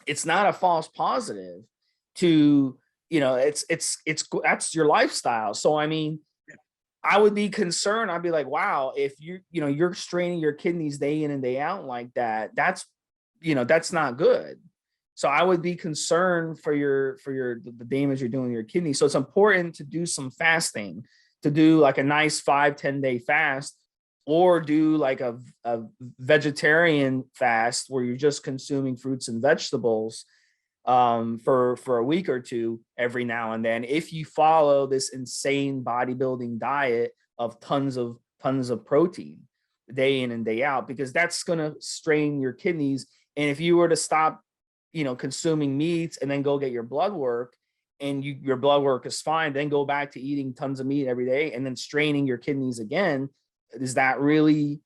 it's not a false positive to, that's your lifestyle. So, I mean, I would be concerned. I'd be like, wow, if you're straining your kidneys day in and day out like that, that's not good. So I would be concerned for the damage you're doing to your kidneys. So it's important to do some fasting, to do like a nice 5-10 day fast, or do like a vegetarian fast where you're just consuming fruits and vegetables for a week or two every now and then. If you follow this insane bodybuilding diet of tons of protein day in and day out, because that's going to strain your kidneys. And if you were to stop, consuming meats and then go get your blood work and your blood work is fine, then go back to eating tons of meat every day and then straining your kidneys again, is that really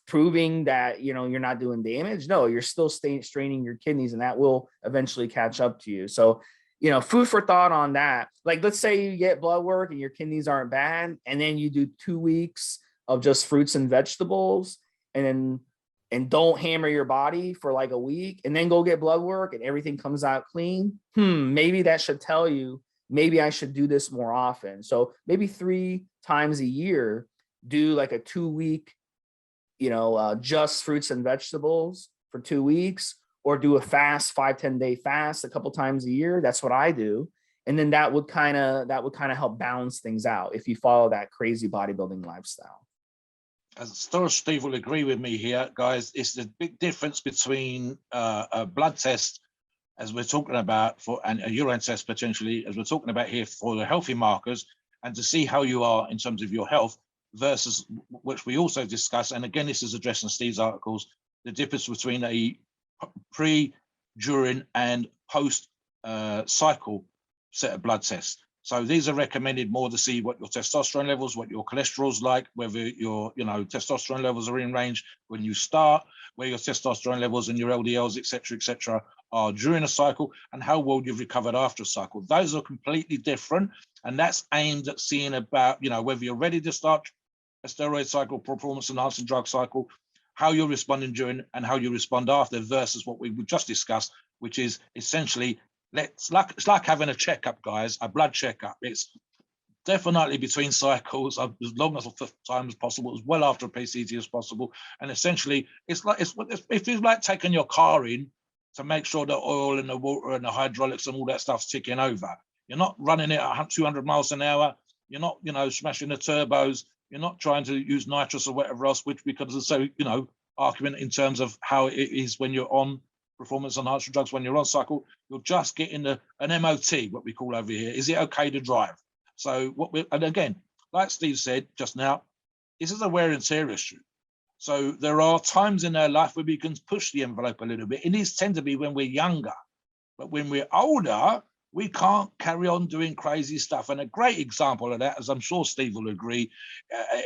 proving that, you know, you're not doing damage? No, you're still straining your kidneys, and that will eventually catch up to you. So, you know, food for thought on that. Like, let's say you get blood work and your kidneys aren't bad, and then you do 2 weeks of just fruits and vegetables, and don't hammer your body for like a week, and then go get blood work and everything comes out clean. Maybe that should tell you, maybe I should do this more often. So maybe 3 times a year, do like a 2-week, you know, just fruits and vegetables for 2 weeks, or do a fast 5-10 day fast a couple times a year. That's what I do. And then that would kind of help balance things out if you follow that crazy bodybuilding lifestyle. As Steve will agree with me here, guys, it's the big difference between a blood test, as we're talking about, and a urine test potentially, as we're talking about here, for the healthy markers, and to see how you are in terms of your health, versus, which we also discuss, and again, this is addressed in Steve's articles, the difference between a pre, during, and post cycle set of blood tests. So these are recommended more to see what your testosterone levels, what your cholesterol's like, whether your, you know, testosterone levels are in range when you start, where your testosterone levels and your LDLs, et cetera, are during a cycle, and how well you've recovered after a cycle. Those are completely different, and that's aimed at seeing about, you know, whether you're ready to start a steroid cycle, performance enhancing drug cycle, how you're responding during and how you respond after, versus what we just discussed, which is essentially, it's like having a checkup, guys, a blood checkup. It's definitely between cycles, as long as time as possible, as well after a PCT as possible. And essentially, it's like taking your car in to make sure the oil and the water and the hydraulics and all that stuff's ticking over. You're not running it at 200 miles an hour. You're not, you know, smashing the turbos. You're not trying to use nitrous or whatever else, which, because it's so, you know, argument in terms of how it is when you're on performance enhancing drugs, when you're on cycle, you're just getting an MOT, what we call over here. Is it okay to drive? So and again, like Steve said just now, this is a wear and tear issue. So there are times in our life where we can push the envelope a little bit. And these tend to be when we're younger. But when we're older, we can't carry on doing crazy stuff. And a great example of that, as I'm sure Steve will agree,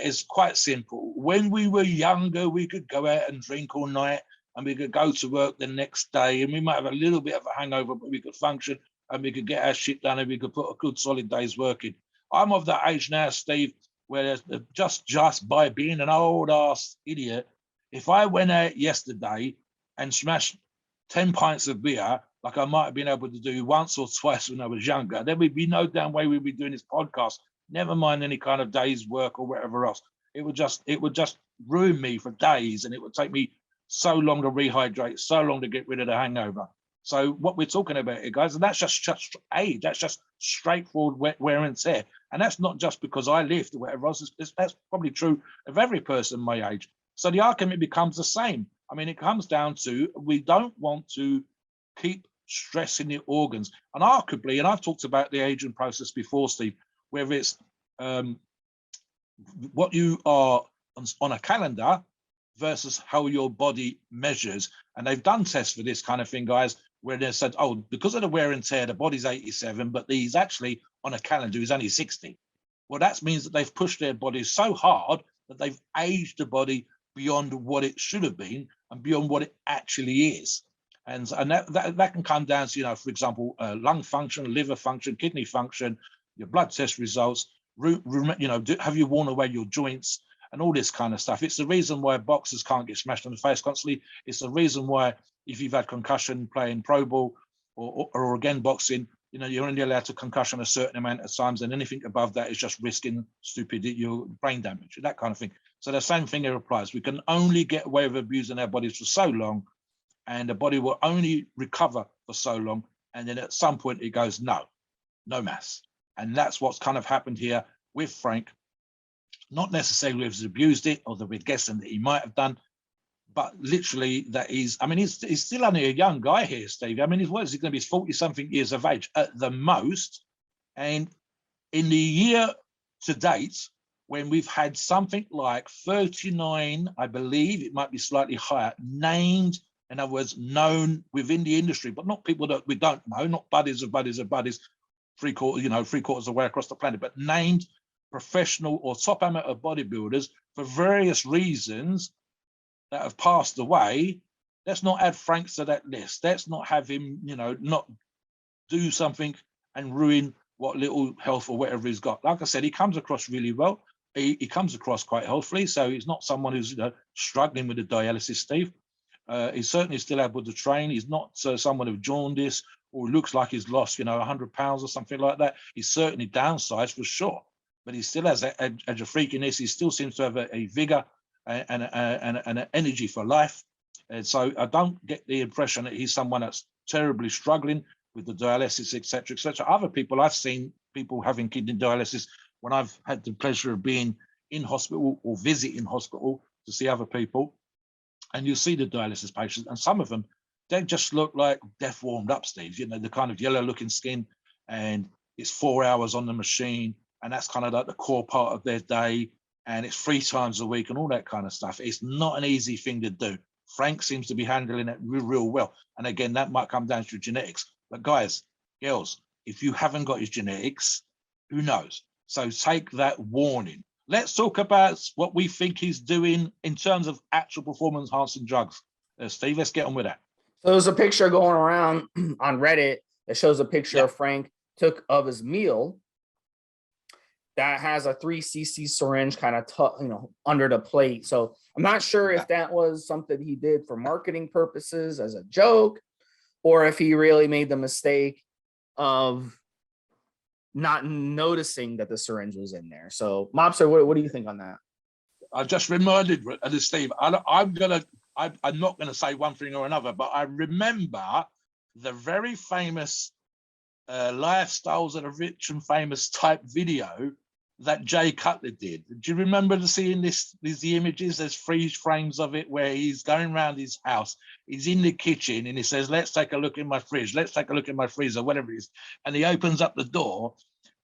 is quite simple. When we were younger, we could go out and drink all night, and we could go to work the next day, and we might have a little bit of a hangover, but we could function, and we could get our shit done, and we could put a good solid day's work in. I'm of that age now, Steve, where just by being an old ass idiot, if I went out yesterday and smashed 10 pints of beer, like I might have been able to do once or twice when I was younger, there would be no damn way we'd be doing this podcast, never mind any kind of day's work or whatever else. It would just ruin me for days, and it would take me so long to rehydrate, so long to get rid of the hangover. So what we're talking about here, guys, and that's just age, that's just straightforward wear and tear. And that's not just because I lift or whatever else, that's probably true of every person my age. So the argument becomes the same. I mean, it comes down to, we don't want to keep stressing the organs. And arguably, and I've talked about the aging process before, Steve, whether it's what you are on a calendar versus how your body measures. And they've done tests for this kind of thing, guys, where they said, oh, because of the wear and tear, the body's 87, but he's actually on a calendar, he's only 60. Well, that means that they've pushed their bodies so hard that they've aged the body beyond what it should have been and beyond what it actually is. And that can come down to, you know, for example, lung function, liver function, kidney function, your blood test results, you know, have you worn away your joints, and all this kind of stuff. It's the reason why boxers can't get smashed in the face constantly. It's the reason why, if you've had concussion playing pro ball or again boxing, you know, you're only allowed to concussion a certain amount of times, and anything above that is just risking stupidity, your brain damage, that kind of thing. So the same thing here applies. We can only get away with abusing our bodies for so long, and the body will only recover for so long, and then at some point it goes, no mass. And that's what's kind of happened here with Frank. Not necessarily he's abused it, although we're guessing that he might have done, but literally that he's still only a young guy here, Steve. I mean, he's going to be 40-something years of age at the most. And in the year to date, when we've had something like 39, I believe it might be slightly higher, named, in other words, known within the industry, but not people that we don't know, not buddies of buddies of buddies, three quarters of the way across the planet, but named professional or top amateur bodybuilders for various reasons that have passed away. Let's not add Frank to that list. Let's not have him, not do something and ruin what little health or whatever he's got. Like I said, he comes across really well. He comes across quite healthily, so he's not someone who's struggling with the dialysis, Steve. He's certainly still able to train. He's not someone with jaundice or looks like he's lost, 100 pounds or something like that. He's certainly downsized for sure, but he still has a freakiness. He still seems to have a vigor and an energy for life. And so I don't get the impression that he's someone that's terribly struggling with the dialysis, etc., etc. Other people, I've seen people having kidney dialysis when I've had the pleasure of being in hospital or visiting hospital to see other people, and you see the dialysis patients, and some of them, they just look like death warmed up, Steve. The kind of yellow looking skin, and it's 4 hours on the machine, and that's kind of like the core part of their day, and it's 3 times a week and all that kind of stuff. It's not an easy thing to do. Frank seems to be handling it real well. And again, that might come down to genetics. But guys, girls, if you haven't got his genetics, who knows? So take that warning. Let's talk about what we think he's doing in terms of actual performance enhancing drugs. Steve, let's get on with that. So there's a picture going around on Reddit that shows a picture of Frank took of his meal that has a 3cc syringe kind of under the plate. So I'm not sure if that was something he did for marketing purposes as a joke, or if he really made the mistake of not noticing that the syringe was in there. So Mobster, what do you think on that? I just reminded Steve, I'm not gonna say one thing or another, but I remember the very famous Lifestyles of the Rich and Famous type video that Jay Cutler did. Do you remember seeing the images? There's freeze frames of it where he's going around his house. He's in the kitchen and he says, let's take a look in my fridge. Let's take a look in my freezer, whatever it is. And he opens up the door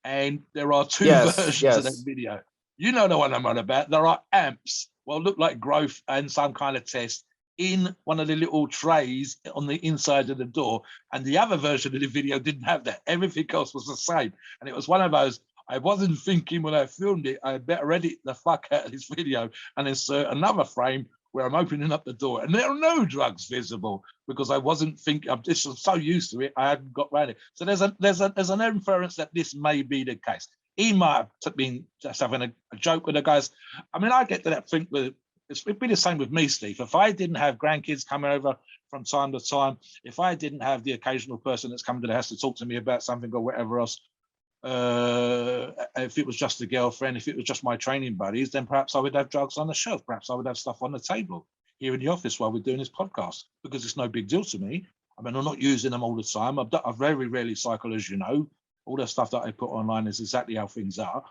and there are two versions of that video. You know the one I'm on about. There are amps, look like growth and some kind of test in one of the little trays on the inside of the door. And the other version of the video didn't have that. Everything else was the same. And it was one of those, I wasn't thinking when I filmed it, I better edit the fuck out of this video and insert another frame where I'm opening up the door and there are no drugs visible because I wasn't thinking, I'm just so used to it, I hadn't got around it. So there's an inference that this may be the case. He might have been just having a joke with the guys. I mean, I get to that thing with, it'd be the same with me, Steve. If I didn't have grandkids coming over from time to time, if I didn't have the occasional person that's come to the house to talk to me about something or whatever else, if it was just a girlfriend, if it was just my training buddies, then perhaps I would have drugs on the shelf. Perhaps I would have stuff on the table here in the office while we're doing this podcast, because it's no big deal to me. I mean, I'm not using them all the time. I very rarely cycle, as you know. All the stuff that I put online is exactly how things are.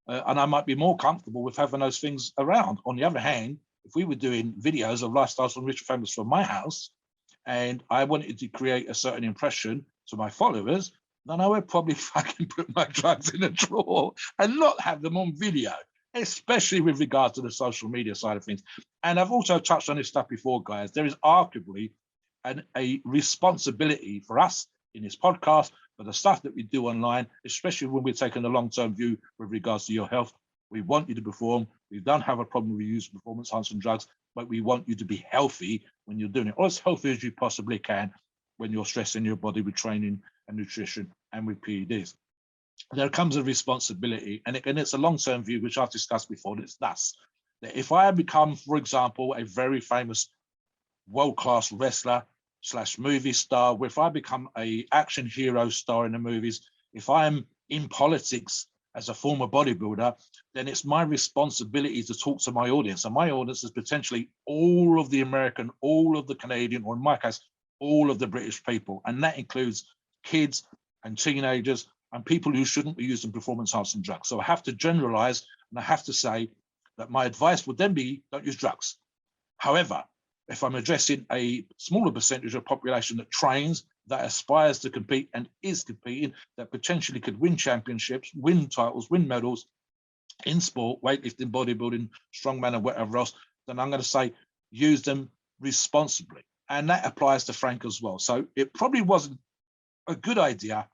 And I might be more comfortable with having those things around. On the other hand, if we were doing videos of lifestyles from rich and famous from my house, and I wanted to create a certain impression to my followers, then I would probably fucking put my drugs in a drawer and not have them on video, especially with regard to the social media side of things. And I've also touched on this stuff before, guys. There is arguably a responsibility for us in this podcast for the stuff that we do online, especially when we're taking a long-term view with regards to your health. We want you to perform. We don't have a problem with using performance-enhancing drugs, but we want you to be healthy when you're doing it, or as healthy as you possibly can when you're stressing your body with training and nutrition and with PEDs. There comes a responsibility, and it's a long-term view, which I've discussed before, and it's thus, that if I become, for example, a very famous world-class wrestler / movie star, if I become a action hero star in the movies, if I'm in politics as a former bodybuilder, then it's my responsibility to talk to my audience. And my audience is potentially all of the American, all of the Canadian, or in my case, all of the British people. And that includes kids and teenagers and people who shouldn't be using performance-enhancing drugs. So I have to generalize, and I have to say that my advice would then be, don't use drugs. However, if I'm addressing a smaller percentage of population that trains, that aspires to compete and is competing, that potentially could win championships, win titles, win medals in sport, weightlifting, bodybuilding, strongman, and whatever else, then I'm going to say use them responsibly. And that applies to Frank as well. So it probably wasn't a good idea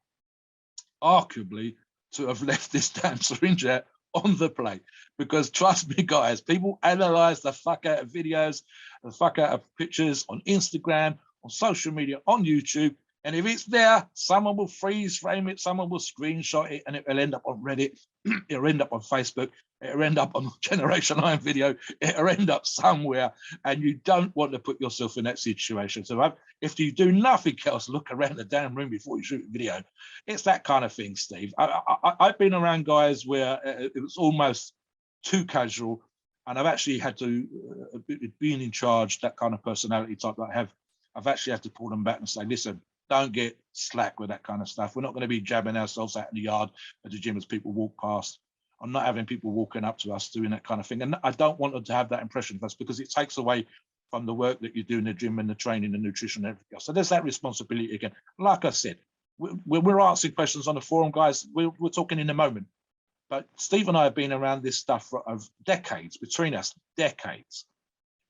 arguably to have left this damn syringe out on the plate. Because trust me, guys, people analyze the fuck out of videos, the fuck out of pictures on Instagram, on social media, on YouTube. And if it's there, someone will freeze frame it, someone will screenshot it, and it will end up on Reddit, it'll end up on Facebook, it'll end up on Generation Iron video, it'll end up somewhere, and you don't want to put yourself in that situation. So if you do nothing else, look around the damn room before you shoot a video. It's that kind of thing, Steve. I've been around guys where it was almost too casual, and I've actually had to, being in charge, that kind of personality type that I've actually had to pull them back and say, listen, don't get slack with that kind of stuff. We're not going to be jabbing ourselves out in the yard at the gym as people walk past. I'm not having people walking up to us doing that kind of thing. And I don't want them to have that impression of us, because it takes away from the work that you do in the gym and the training and nutrition and everything else. So there's that responsibility again. Like I said, we're answering questions on the forum, guys. We're talking in a moment. But Steve and I have been around this stuff for decades, between us, decades.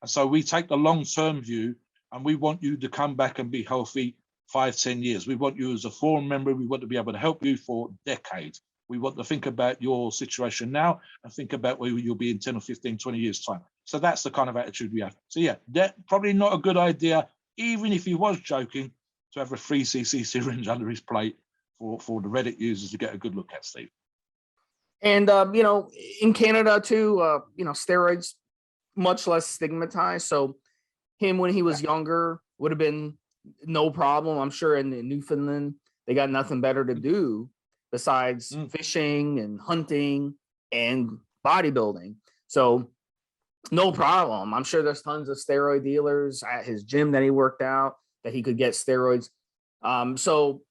And so we take the long-term view, and we want you to come back and be healthy 5-10 years. We want you as a forum member. We want to be able to help you for decades. We want to think about your situation now and think about where you'll be in 10 or 15, 20 years time. So that's the kind of attitude we have. So yeah, that probably not a good idea, even if he was joking, to have a 3cc syringe under his plate for the Reddit users to get a good look at, Steve. And, in Canada too, steroids, much less stigmatized. So him, when he was younger, would have been no problem. I'm sure in Newfoundland, they got nothing better to do besides fishing and hunting and bodybuilding. So no problem. I'm sure there's tons of steroid dealers at his gym that he worked out that he could get steroids. So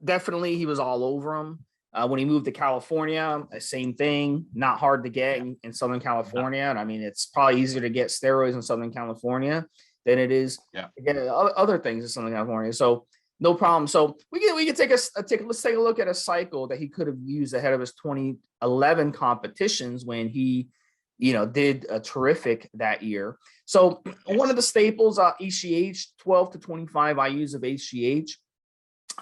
definitely he was all over them. When he moved to California, same thing, not hard to get in Southern California. And I mean, it's probably easier to get steroids in Southern California than it is to get other things in Southern California. So no problem. So we can let's take a look at a cycle that he could have used ahead of his 2011 competitions when he, did a terrific that year. So one of the staples, HGH, 12 to 25 IUs of HGH.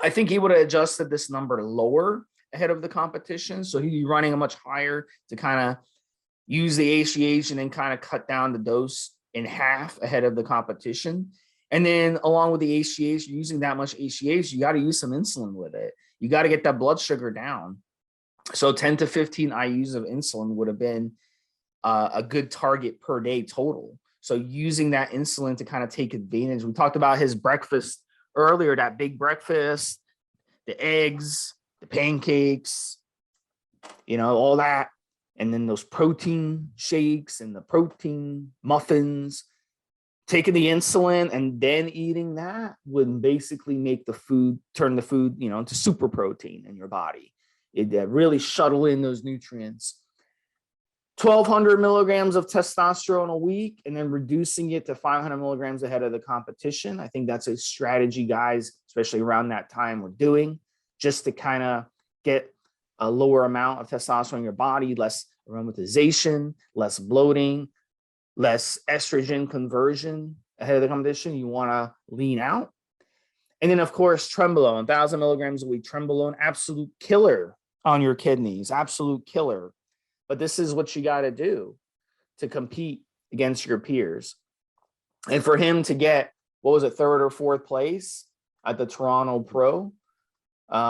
I think he would have adjusted this number lower ahead of the competition. So he'd be running a much higher to kind of use the HGH and then kind of cut down the dose in half ahead of the competition. And then along with the HGH, using that much HGH, you got to use some insulin with it. You got to get that blood sugar down. So 10 to 15 IUs of insulin would have been a good target per day total. So using that insulin to kind of take advantage. We talked about his breakfast earlier, that big breakfast, the eggs, the pancakes, all that. And then those protein shakes and the protein muffins, taking the insulin and then eating that would basically make turn the food, into super protein in your body. It really shuttle in those nutrients. 1,200 milligrams of testosterone a week and then reducing it to 500 milligrams ahead of the competition. I think that's a strategy guys, especially around that time, were doing just to kind of get a lower amount of testosterone in your body, less aromatization, less bloating, less estrogen conversion ahead of the competition. You want to lean out. And then, of course, Trenbolone, 1,000 milligrams a week. Trenbolone, absolute killer on your kidneys, absolute killer. But this is what you got to do to compete against your peers. And for him to get, third or fourth place at the Toronto Pro,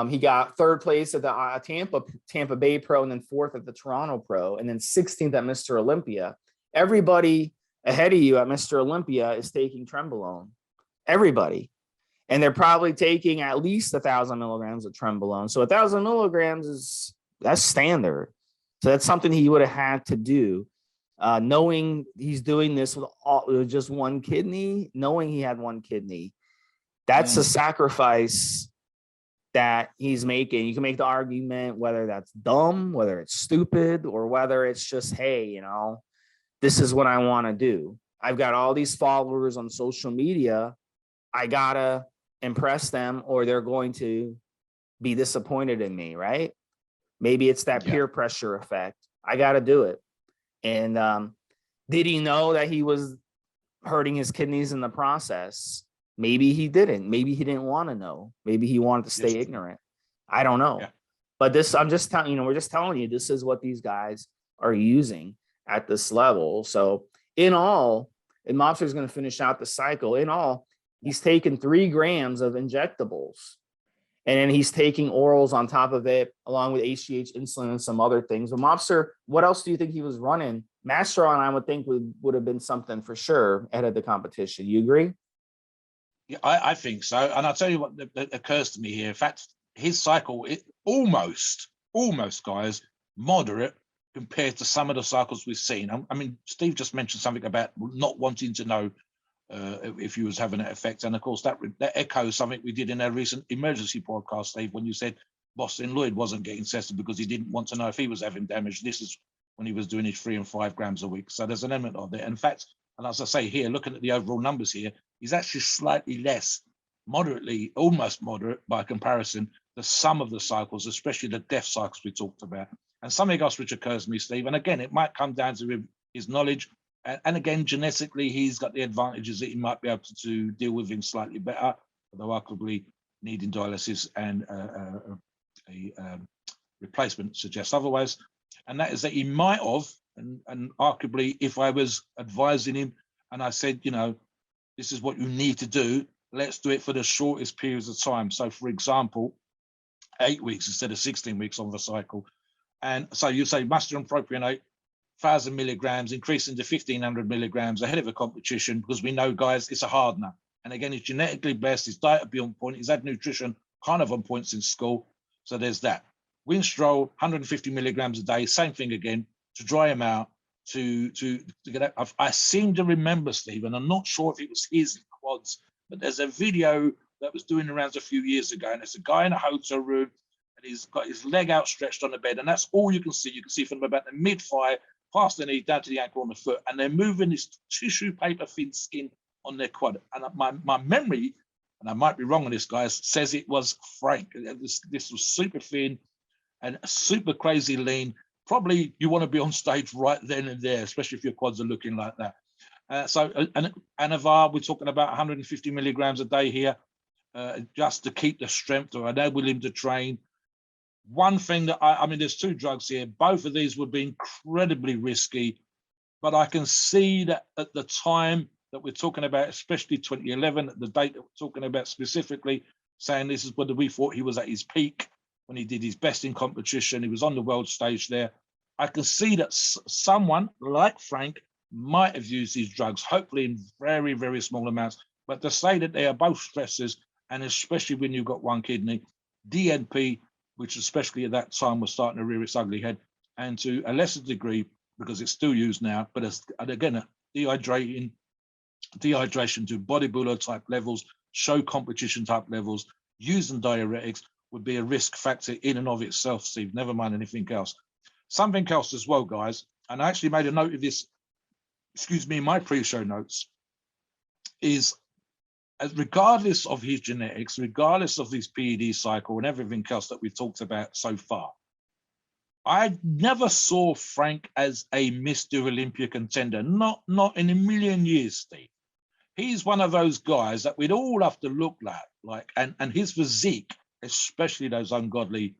he got third place at the Tampa Bay Pro, and then fourth at the Toronto Pro, and then 16th at Mr. Olympia. Everybody ahead of you at Mr. Olympia is taking Trenbolone. Everybody. And they're probably taking at least 1,000 milligrams of Trenbolone. So 1,000 milligrams that's standard. So that's something he would have had to do, knowing he's doing this with just one kidney, knowing he had one kidney. That's a sacrifice that he's making. You can make the argument whether that's dumb, whether it's stupid, or whether it's just, hey, this is what I want to do. I've got all these followers on social media. I got to impress them or they're going to be disappointed in me, right? Maybe it's that peer pressure effect. I got to do it. And did he know that he was hurting his kidneys in the process? Maybe he didn't. Maybe he didn't want to know. Maybe he wanted to stay ignorant. I don't know. But this, I'm just telling we're just telling you, this is what these guys are using at this level. So in all, and Mobster is going to finish out the cycle. In all, he's taken 3 grams of injectables, and then he's taking orals on top of it, along with HGH, insulin, and some other things. But Mobster, what else do you think he was running? Masteron, I would think would have been something for sure ahead of the competition. You agree? Yeah, I think so. And I'll tell you what that occurs to me here. In fact, his cycle, it almost, guys, moderate compared to some of the cycles we've seen. I mean, Steve just mentioned something about not wanting to know if he was having an effect. And of course, that echoes something we did in our recent emergency podcast, Steve, when you said Boston Lloyd wasn't getting tested because he didn't want to know if he was having damage. This is when he was doing his 3 and 5 grams a week. So there's an element of it. In fact, and as I say here, looking at the overall numbers here, he's actually slightly less, moderately, almost moderate by comparison to some of the cycles, especially the death cycles we talked about. And something else which occurs to me, Steve, and again, it might come down to his knowledge. And again, genetically, he's got the advantages that he might be able to deal with him slightly better, although arguably needing dialysis and a replacement suggests otherwise. And that is that he might have, and arguably, if I was advising him and I said, this is what you need to do, let's do it for the shortest periods of time. So, for example, 8 weeks instead of 16 weeks on the cycle. And so you say mustard and propionate, 1,000 milligrams, increasing to 1,500 milligrams ahead of a competition, because we know, guys, it's a hardener. And again, he's genetically blessed, his diet will be on point, he's had nutrition kind of on point since school. So there's that. Winstrol, 150 milligrams a day, same thing again, to dry him out, to get out. I seem to remember, Steve, and I'm not sure if it was his quads, but there's a video that was doing the rounds a few years ago, and it's a guy in a hotel room, and he's got his leg outstretched on the bed, and that's all you can see. You can see from about the mid-thigh, past the knee, down to the ankle on the foot, and they're moving this tissue paper thin skin on their quad. And my memory, and I might be wrong on this, guys, says it was Frank. This was super thin and super crazy lean. Probably you want to be on stage right then and there, especially if your quads are looking like that. So Anavar, we're talking about 150 milligrams a day here, just to keep the strength or enable him to train. One thing that I mean, there's 2 drugs here. Both of these would be incredibly risky, but I can see that at the time that we're talking about, especially 2011, the date that we're talking about specifically, saying this is when we thought he was at his peak, when he did his best in competition, he was on the world stage there. I can see that someone like Frank might have used these drugs, hopefully in very, very small amounts, but to say that they are both stressors, and especially when you've got one kidney, DNP, which especially at that time was starting to rear its ugly head, and to a lesser degree, because it's still used now, but again, dehydration to bodybuilder type levels, show competition type levels, using diuretics would be a risk factor in and of itself, Steve, never mind anything else. Something else as well, guys, and I actually made a note of this, in my pre-show notes, is regardless of his genetics, regardless of his PED cycle and everything else that we've talked about so far, I never saw Frank as a Mr. Olympia contender, not in a million years, Steve. He's one of those guys that we'd all have to look like, and his physique, especially those ungodly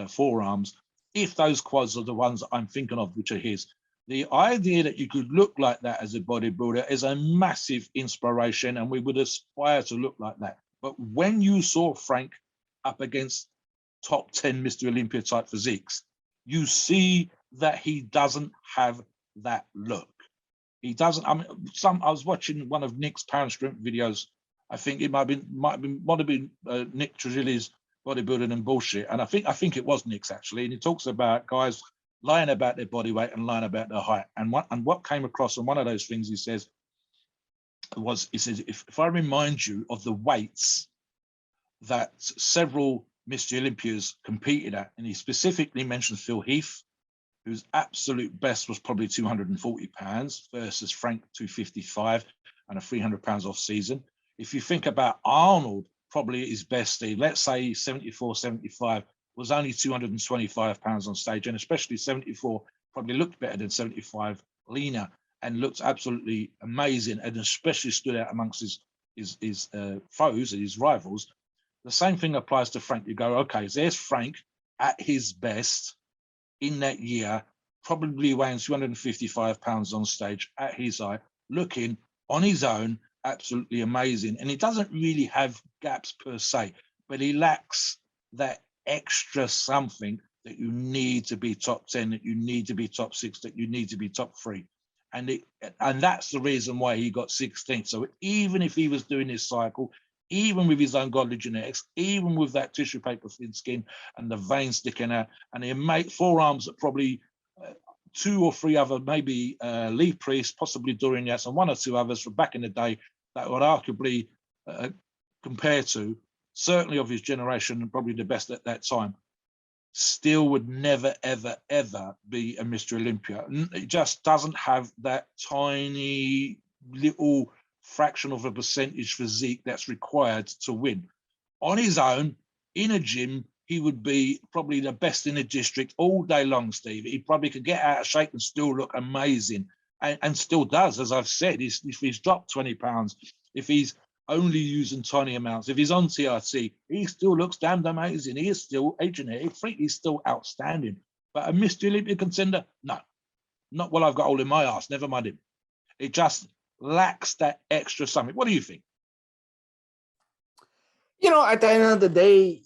forearms, if those quads are the ones I'm thinking of, which are his. The idea that you could look like that as a bodybuilder is a massive inspiration, and we would aspire to look like that. But when you saw Frank up against top 10 Mr. Olympia type physiques, you see that he doesn't have that look. He doesn't. I mean, I was watching one of Nick's Pound Strength videos. I think it might have been Nick Trigili's Bodybuilding and Bullshit, and I think it was Nick's actually, and he talks about guys lying about their body weight and lying about their height. And what came across on one of those things he says, if I remind you of the weights that several Mr. Olympias competed at, and he specifically mentions Phil Heath, whose absolute best was probably 240 pounds versus Frank 255 and a 300 pounds off season. If you think about Arnold, probably at his best, Steve, let's say 74, 75, was only 225 pounds on stage, and especially 74 probably looked better than 75, leaner, and looked absolutely amazing, and especially stood out amongst his foes and his rivals. The same thing applies to Frank. You go, okay, there's Frank, at his best in that year, probably weighing 255 pounds on stage at his height, looking on his own absolutely amazing. And he doesn't really have gaps per se, but he lacks that extra something that you need to be top 10, that you need to be top 6, that you need to be top 3. And that's the reason why he got 16th. So even if he was doing his cycle, even with his own godly genetics, even with that tissue paper thin skin and the veins sticking out, and he made forearms that probably 2 or 3 other, maybe Lee Priest, possibly Dorian Yates, and 1 or 2 others from back in the day that would arguably compare to, certainly of his generation and probably the best at that time, still would never, ever, ever be a Mr. Olympia. It just doesn't have that tiny little fraction of a percentage physique that's required to win. On his own, in a gym, he would be probably the best in the district all day long, Steve. He probably could get out of shape and still look amazing, and still does, as I've said. If he's dropped 20 pounds, if he's only using tiny amounts, if he's on TRT, he still looks damned amazing. He is still a genetic freak. He's still outstanding. But a Mr. Olympia contender? No, not while I've got all in my ass. Never mind him. It just lacks that extra something. What do you think? At the end of the day,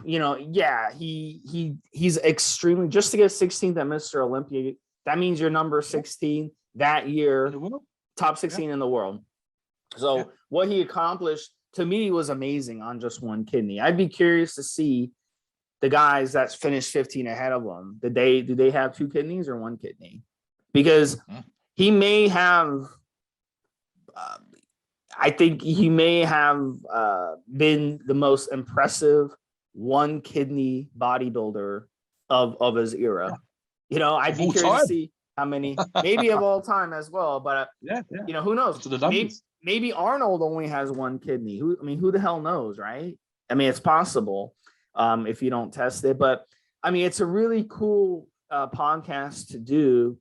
yeah, he's extremely, just to get 16th at Mr. Olympia, that means you're number 16 that year, top 16 in the world. So what he accomplished, to me, was amazing on just one kidney. I'd be curious to see the guys that's finished 15 ahead of him. Do they have 2 kidneys or 1 kidney? Because he may have, I think he may have been the most impressive 1 kidney bodybuilder of his era. I'd be curious to see how many, maybe of all time as well. But who knows? Maybe Arnold only has 1 kidney. Who the hell knows, right? It's possible if you don't test it. But it's a really cool podcast to do,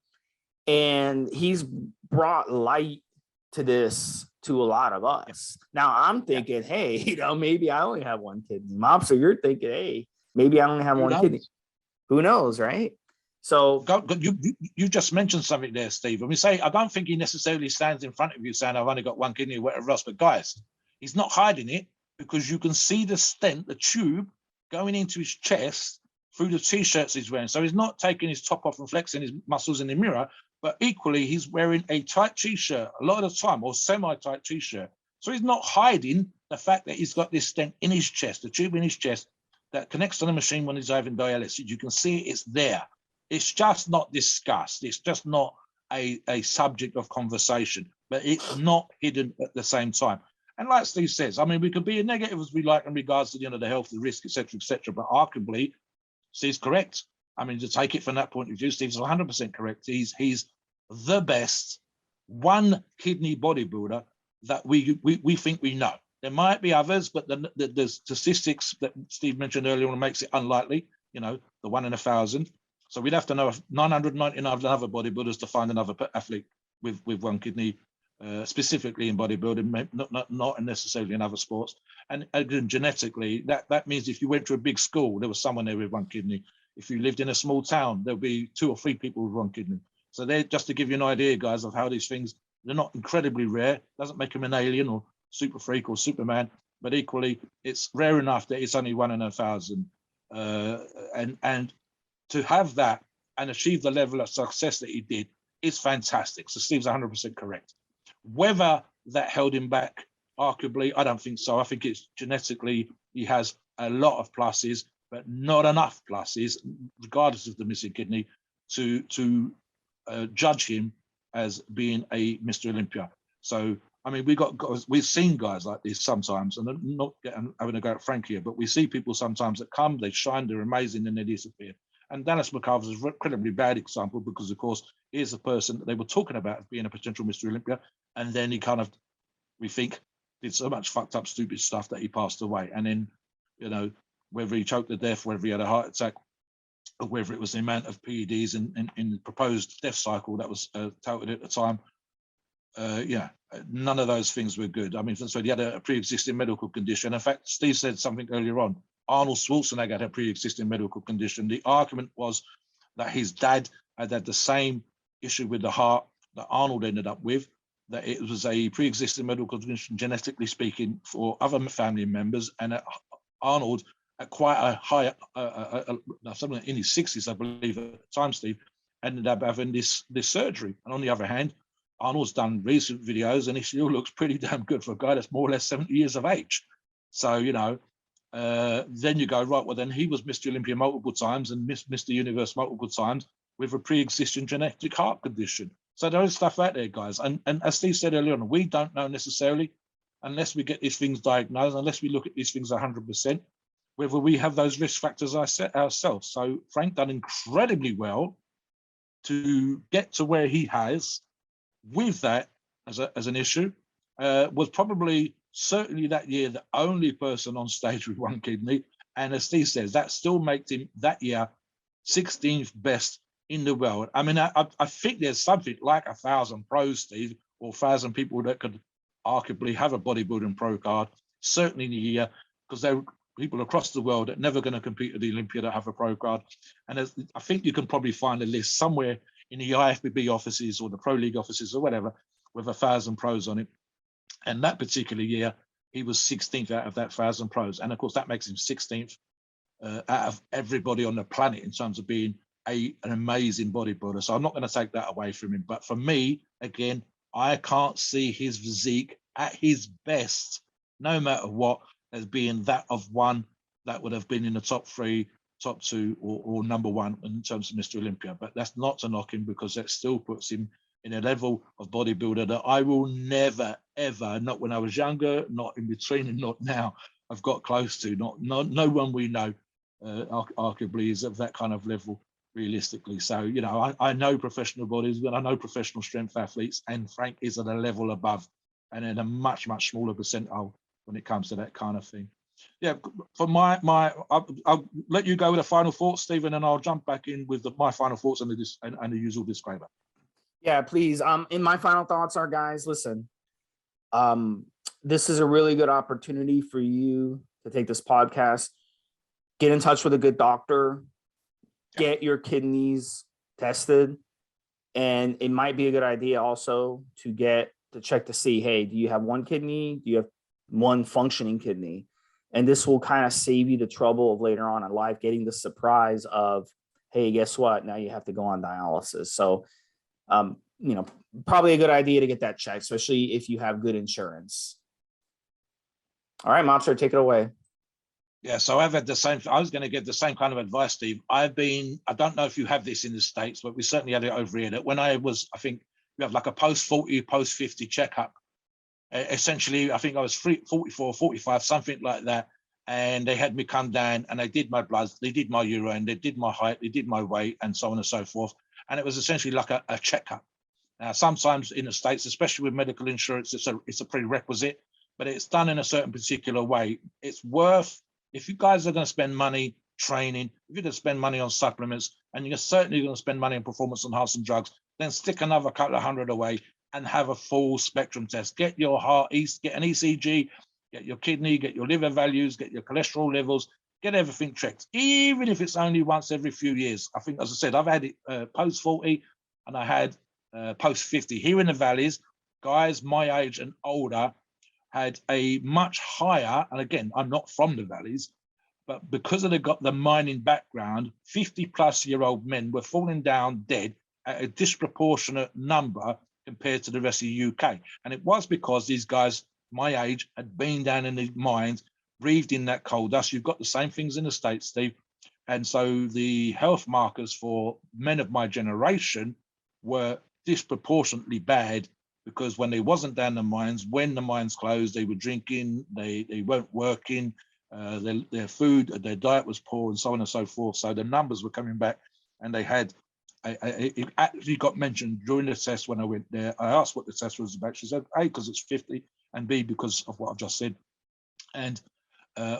and he's brought light to this to a lot of us. Now I'm thinking, hey, maybe I only have 1 kidney. Mobster, you're thinking, hey, maybe I only have 1 kidney. Who knows, right? So you just mentioned something there, Steve. I don't think he necessarily stands in front of you saying I've only got 1 kidney or whatever else. But guys, he's not hiding it, because you can see the stent, the tube, going into his chest through the t-shirts he's wearing. So he's not taking his top off and flexing his muscles in the mirror, but equally he's wearing a tight t-shirt a lot of the time, or semi-tight t-shirt. So he's not hiding the fact that he's got this stent in his chest, the tube in his chest that connects to the machine when he's having dialysis. You can see it's there. It's just not discussed. It's just not a subject of conversation, but it's not hidden at the same time. And like Steve says, we could be as negative as we like in regards to the health, the risk, etc., but arguably, Steve's correct. To take it from that point of view, Steve's 100% correct. He's the best 1 kidney bodybuilder that we think we know. There might be others, but the statistics that Steve mentioned earlier on makes it unlikely. The 1 in 1,000. So we'd have to know 999 other bodybuilders to find another athlete with 1 kidney, specifically in bodybuilding, not necessarily in other sports. And again, genetically, that means if you went to a big school, there was someone there with 1 kidney. If you lived in a small town, there'll be 2 or 3 people with 1 kidney. So they're just to give you an idea, guys, of how these things, they're not incredibly rare. Doesn't make them an alien or super freak or Superman, but equally, it's rare enough that it's only 1 in 1,000. And to have that and achieve the level of success that he did is fantastic. So Steve's 100% correct. Whether that held him back, arguably, I don't think so. I think it's genetically, he has a lot of pluses, but not enough pluses, regardless of the missing kidney, to judge him as being a Mr. Olympia. So, we've seen guys like this sometimes, and I'm not having a go at Frank here, but we see people sometimes that come, they shine, they're amazing, and they disappear. And Dennis McCarver is an incredibly bad example, because, of course, he's a person that they were talking about as being a potential Mr. Olympia, and then he we think, did so much fucked up, stupid stuff that he passed away. And then, whether he choked to death, whether he had a heart attack, or whether it was the amount of PEDs in the proposed death cycle that was touted at the time, none of those things were good. So he had a pre-existing medical condition. In fact, Steve said something earlier on. Arnold Schwarzenegger had a pre-existing medical condition. The argument was that his dad had the same issue with the heart that Arnold ended up with, that it was a pre-existing medical condition, genetically speaking, for other family members, and Arnold, at quite a high, something in his 60s, I believe, at the time, Steve, ended up having this surgery. And on the other hand, Arnold's done recent videos and he still looks pretty damn good for a guy that's more or less 70 years of age. So, then you go, right, well, then he was Mr. Olympia multiple times and Mr. Universe multiple times with a pre-existing genetic heart condition. So there is stuff out there, guys. And as Steve said earlier on, we don't know necessarily, unless we get these things diagnosed, unless we look at these things 100%, whether we have those risk factors ourselves. So Frank done incredibly well to get to where he has with that as an issue. Was probably certainly that year the only person on stage with one kidney. And as Steve says, that still makes him that year 16th best in the world. I mean, I think there's something like 1,000 pros, Steve, or 1,000 people that could arguably have a bodybuilding pro card, certainly in a year, because there are people across the world that are never going to compete at the Olympia that have a pro card. And I think you can probably find a list somewhere in the IFBB offices or the Pro League offices or whatever with 1,000 pros on it. And that particular year, he was 16th out of that 1,000 pros. And of course, that makes him 16th out of everybody on the planet in terms of being an amazing bodybuilder. So I'm not going to take that away from him. But for me, again, I can't see his physique at his best, no matter what, as being that of one that would have been in the top 3, top 2, or number 1 in terms of Mr. Olympia. But that's not to knock him, because that still puts him in a level of bodybuilder that I will never, ever, not when I was younger, not in between, and not now, I've got close to. No one we know, arguably, is of that kind of level realistically. So, I know professional bodies, but I know professional strength athletes, and Frank is at a level above and in a much, much smaller percentile when it comes to that kind of thing. Yeah, for I'll let you go with the final thoughts, Stephen, and I'll jump back in with my final thoughts and the usual disclaimer. Yeah, please. In my final thoughts are, guys, listen, this is a really good opportunity for you to take this podcast, get in touch with a good doctor, get your kidneys tested. And it might be a good idea also to check to see, hey, do you have one kidney? Do you have one functioning kidney? And this will kind of save you the trouble of later on in life getting the surprise of, hey, guess what? Now you have to go on dialysis. So, probably a good idea to get that checked, especially if you have good insurance. All right, Mobster, take it away. Yeah, so I've had I was going to give the same kind of advice, Steve. I don't know if you have this in the States, but we certainly had it over here, that when I think we have like a post-40, post-50 checkup. Essentially, I think I was 44, 45, something like that. And they had me come down and they did my bloods, they did my urine, they did my height, they did my weight, and so on and so forth. And it was essentially like a checkup. Now, sometimes in the States, especially with medical insurance, it's a prerequisite, but it's done in a certain particular way. It's worth, if you guys are going to spend money training, if you're going to spend money on supplements, and you're certainly going to spend money on performance enhancing drugs, then stick another couple of hundred away and have a full spectrum test. Get your heart, get an ECG, get your kidney, get your liver values, get your cholesterol levels, get everything checked, even if it's only once every few years. I think, as I said, I've had it post-40 and I had post-50. Here in the valleys, guys my age and older had a much higher, and again, I'm not from the valleys, but because they got the mining background, 50-plus-year-old men were falling down dead at a disproportionate number compared to the rest of the UK. And it was because these guys my age had been down in the mines, breathed in that coal dust. You've got the same things in the States, Steve. And so the health markers for men of my generation were disproportionately bad, because when they wasn't down the mines, when the mines closed, they were drinking, they weren't working, their food, their diet was poor, and so on and so forth. So the numbers were coming back, and they had, it actually got mentioned during the test when I went there. I asked what the test was about. She said, A, because it's 50, and B, because of what I've just said. And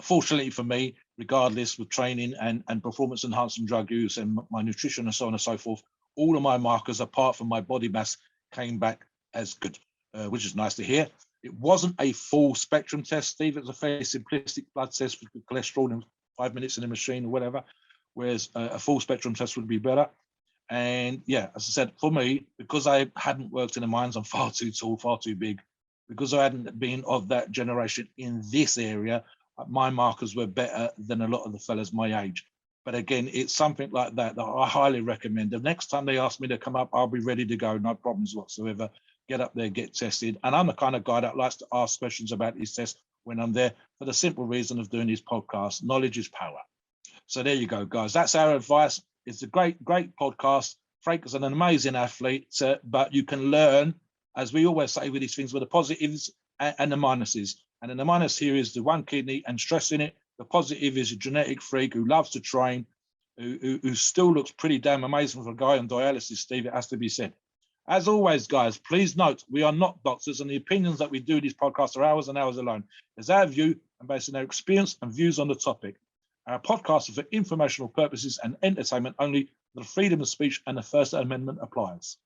fortunately for me, regardless with training and performance enhancing drug use and my nutrition and so on and so forth, all of my markers, apart from my body mass, came back as good, which is nice to hear. It wasn't a full spectrum test, Steve. It was a fairly simplistic blood test with cholesterol and 5 minutes in the machine or whatever, whereas a full spectrum test would be better. And yeah, as I said, for me, because I hadn't worked in the mines, I'm far too tall, far too big. Because I hadn't been of that generation in this area, my markers were better than a lot of the fellas my age. But again, it's something like that I highly recommend. The next time they ask me to come up, I'll be ready to go, no problems whatsoever. Get up there, get tested. And I'm the kind of guy that likes to ask questions about these tests when I'm there, for the simple reason of doing these podcasts. Knowledge is power. So there you go, guys. That's our advice. It's a great podcast. Frank is an amazing athlete, but you can learn, as we always say with these things, with the positives and the minuses. And then the minus here is the one kidney and stress in it. The positive is a genetic freak who loves to train, who still looks pretty damn amazing for a guy on dialysis, Steve, it has to be said. As always, guys, please note, we are not doctors, and the opinions that we do these podcasts are ours and ours alone. It's our view and based on our experience and views on the topic. Our podcasts are for informational purposes and entertainment only. The freedom of speech and the First Amendment applies.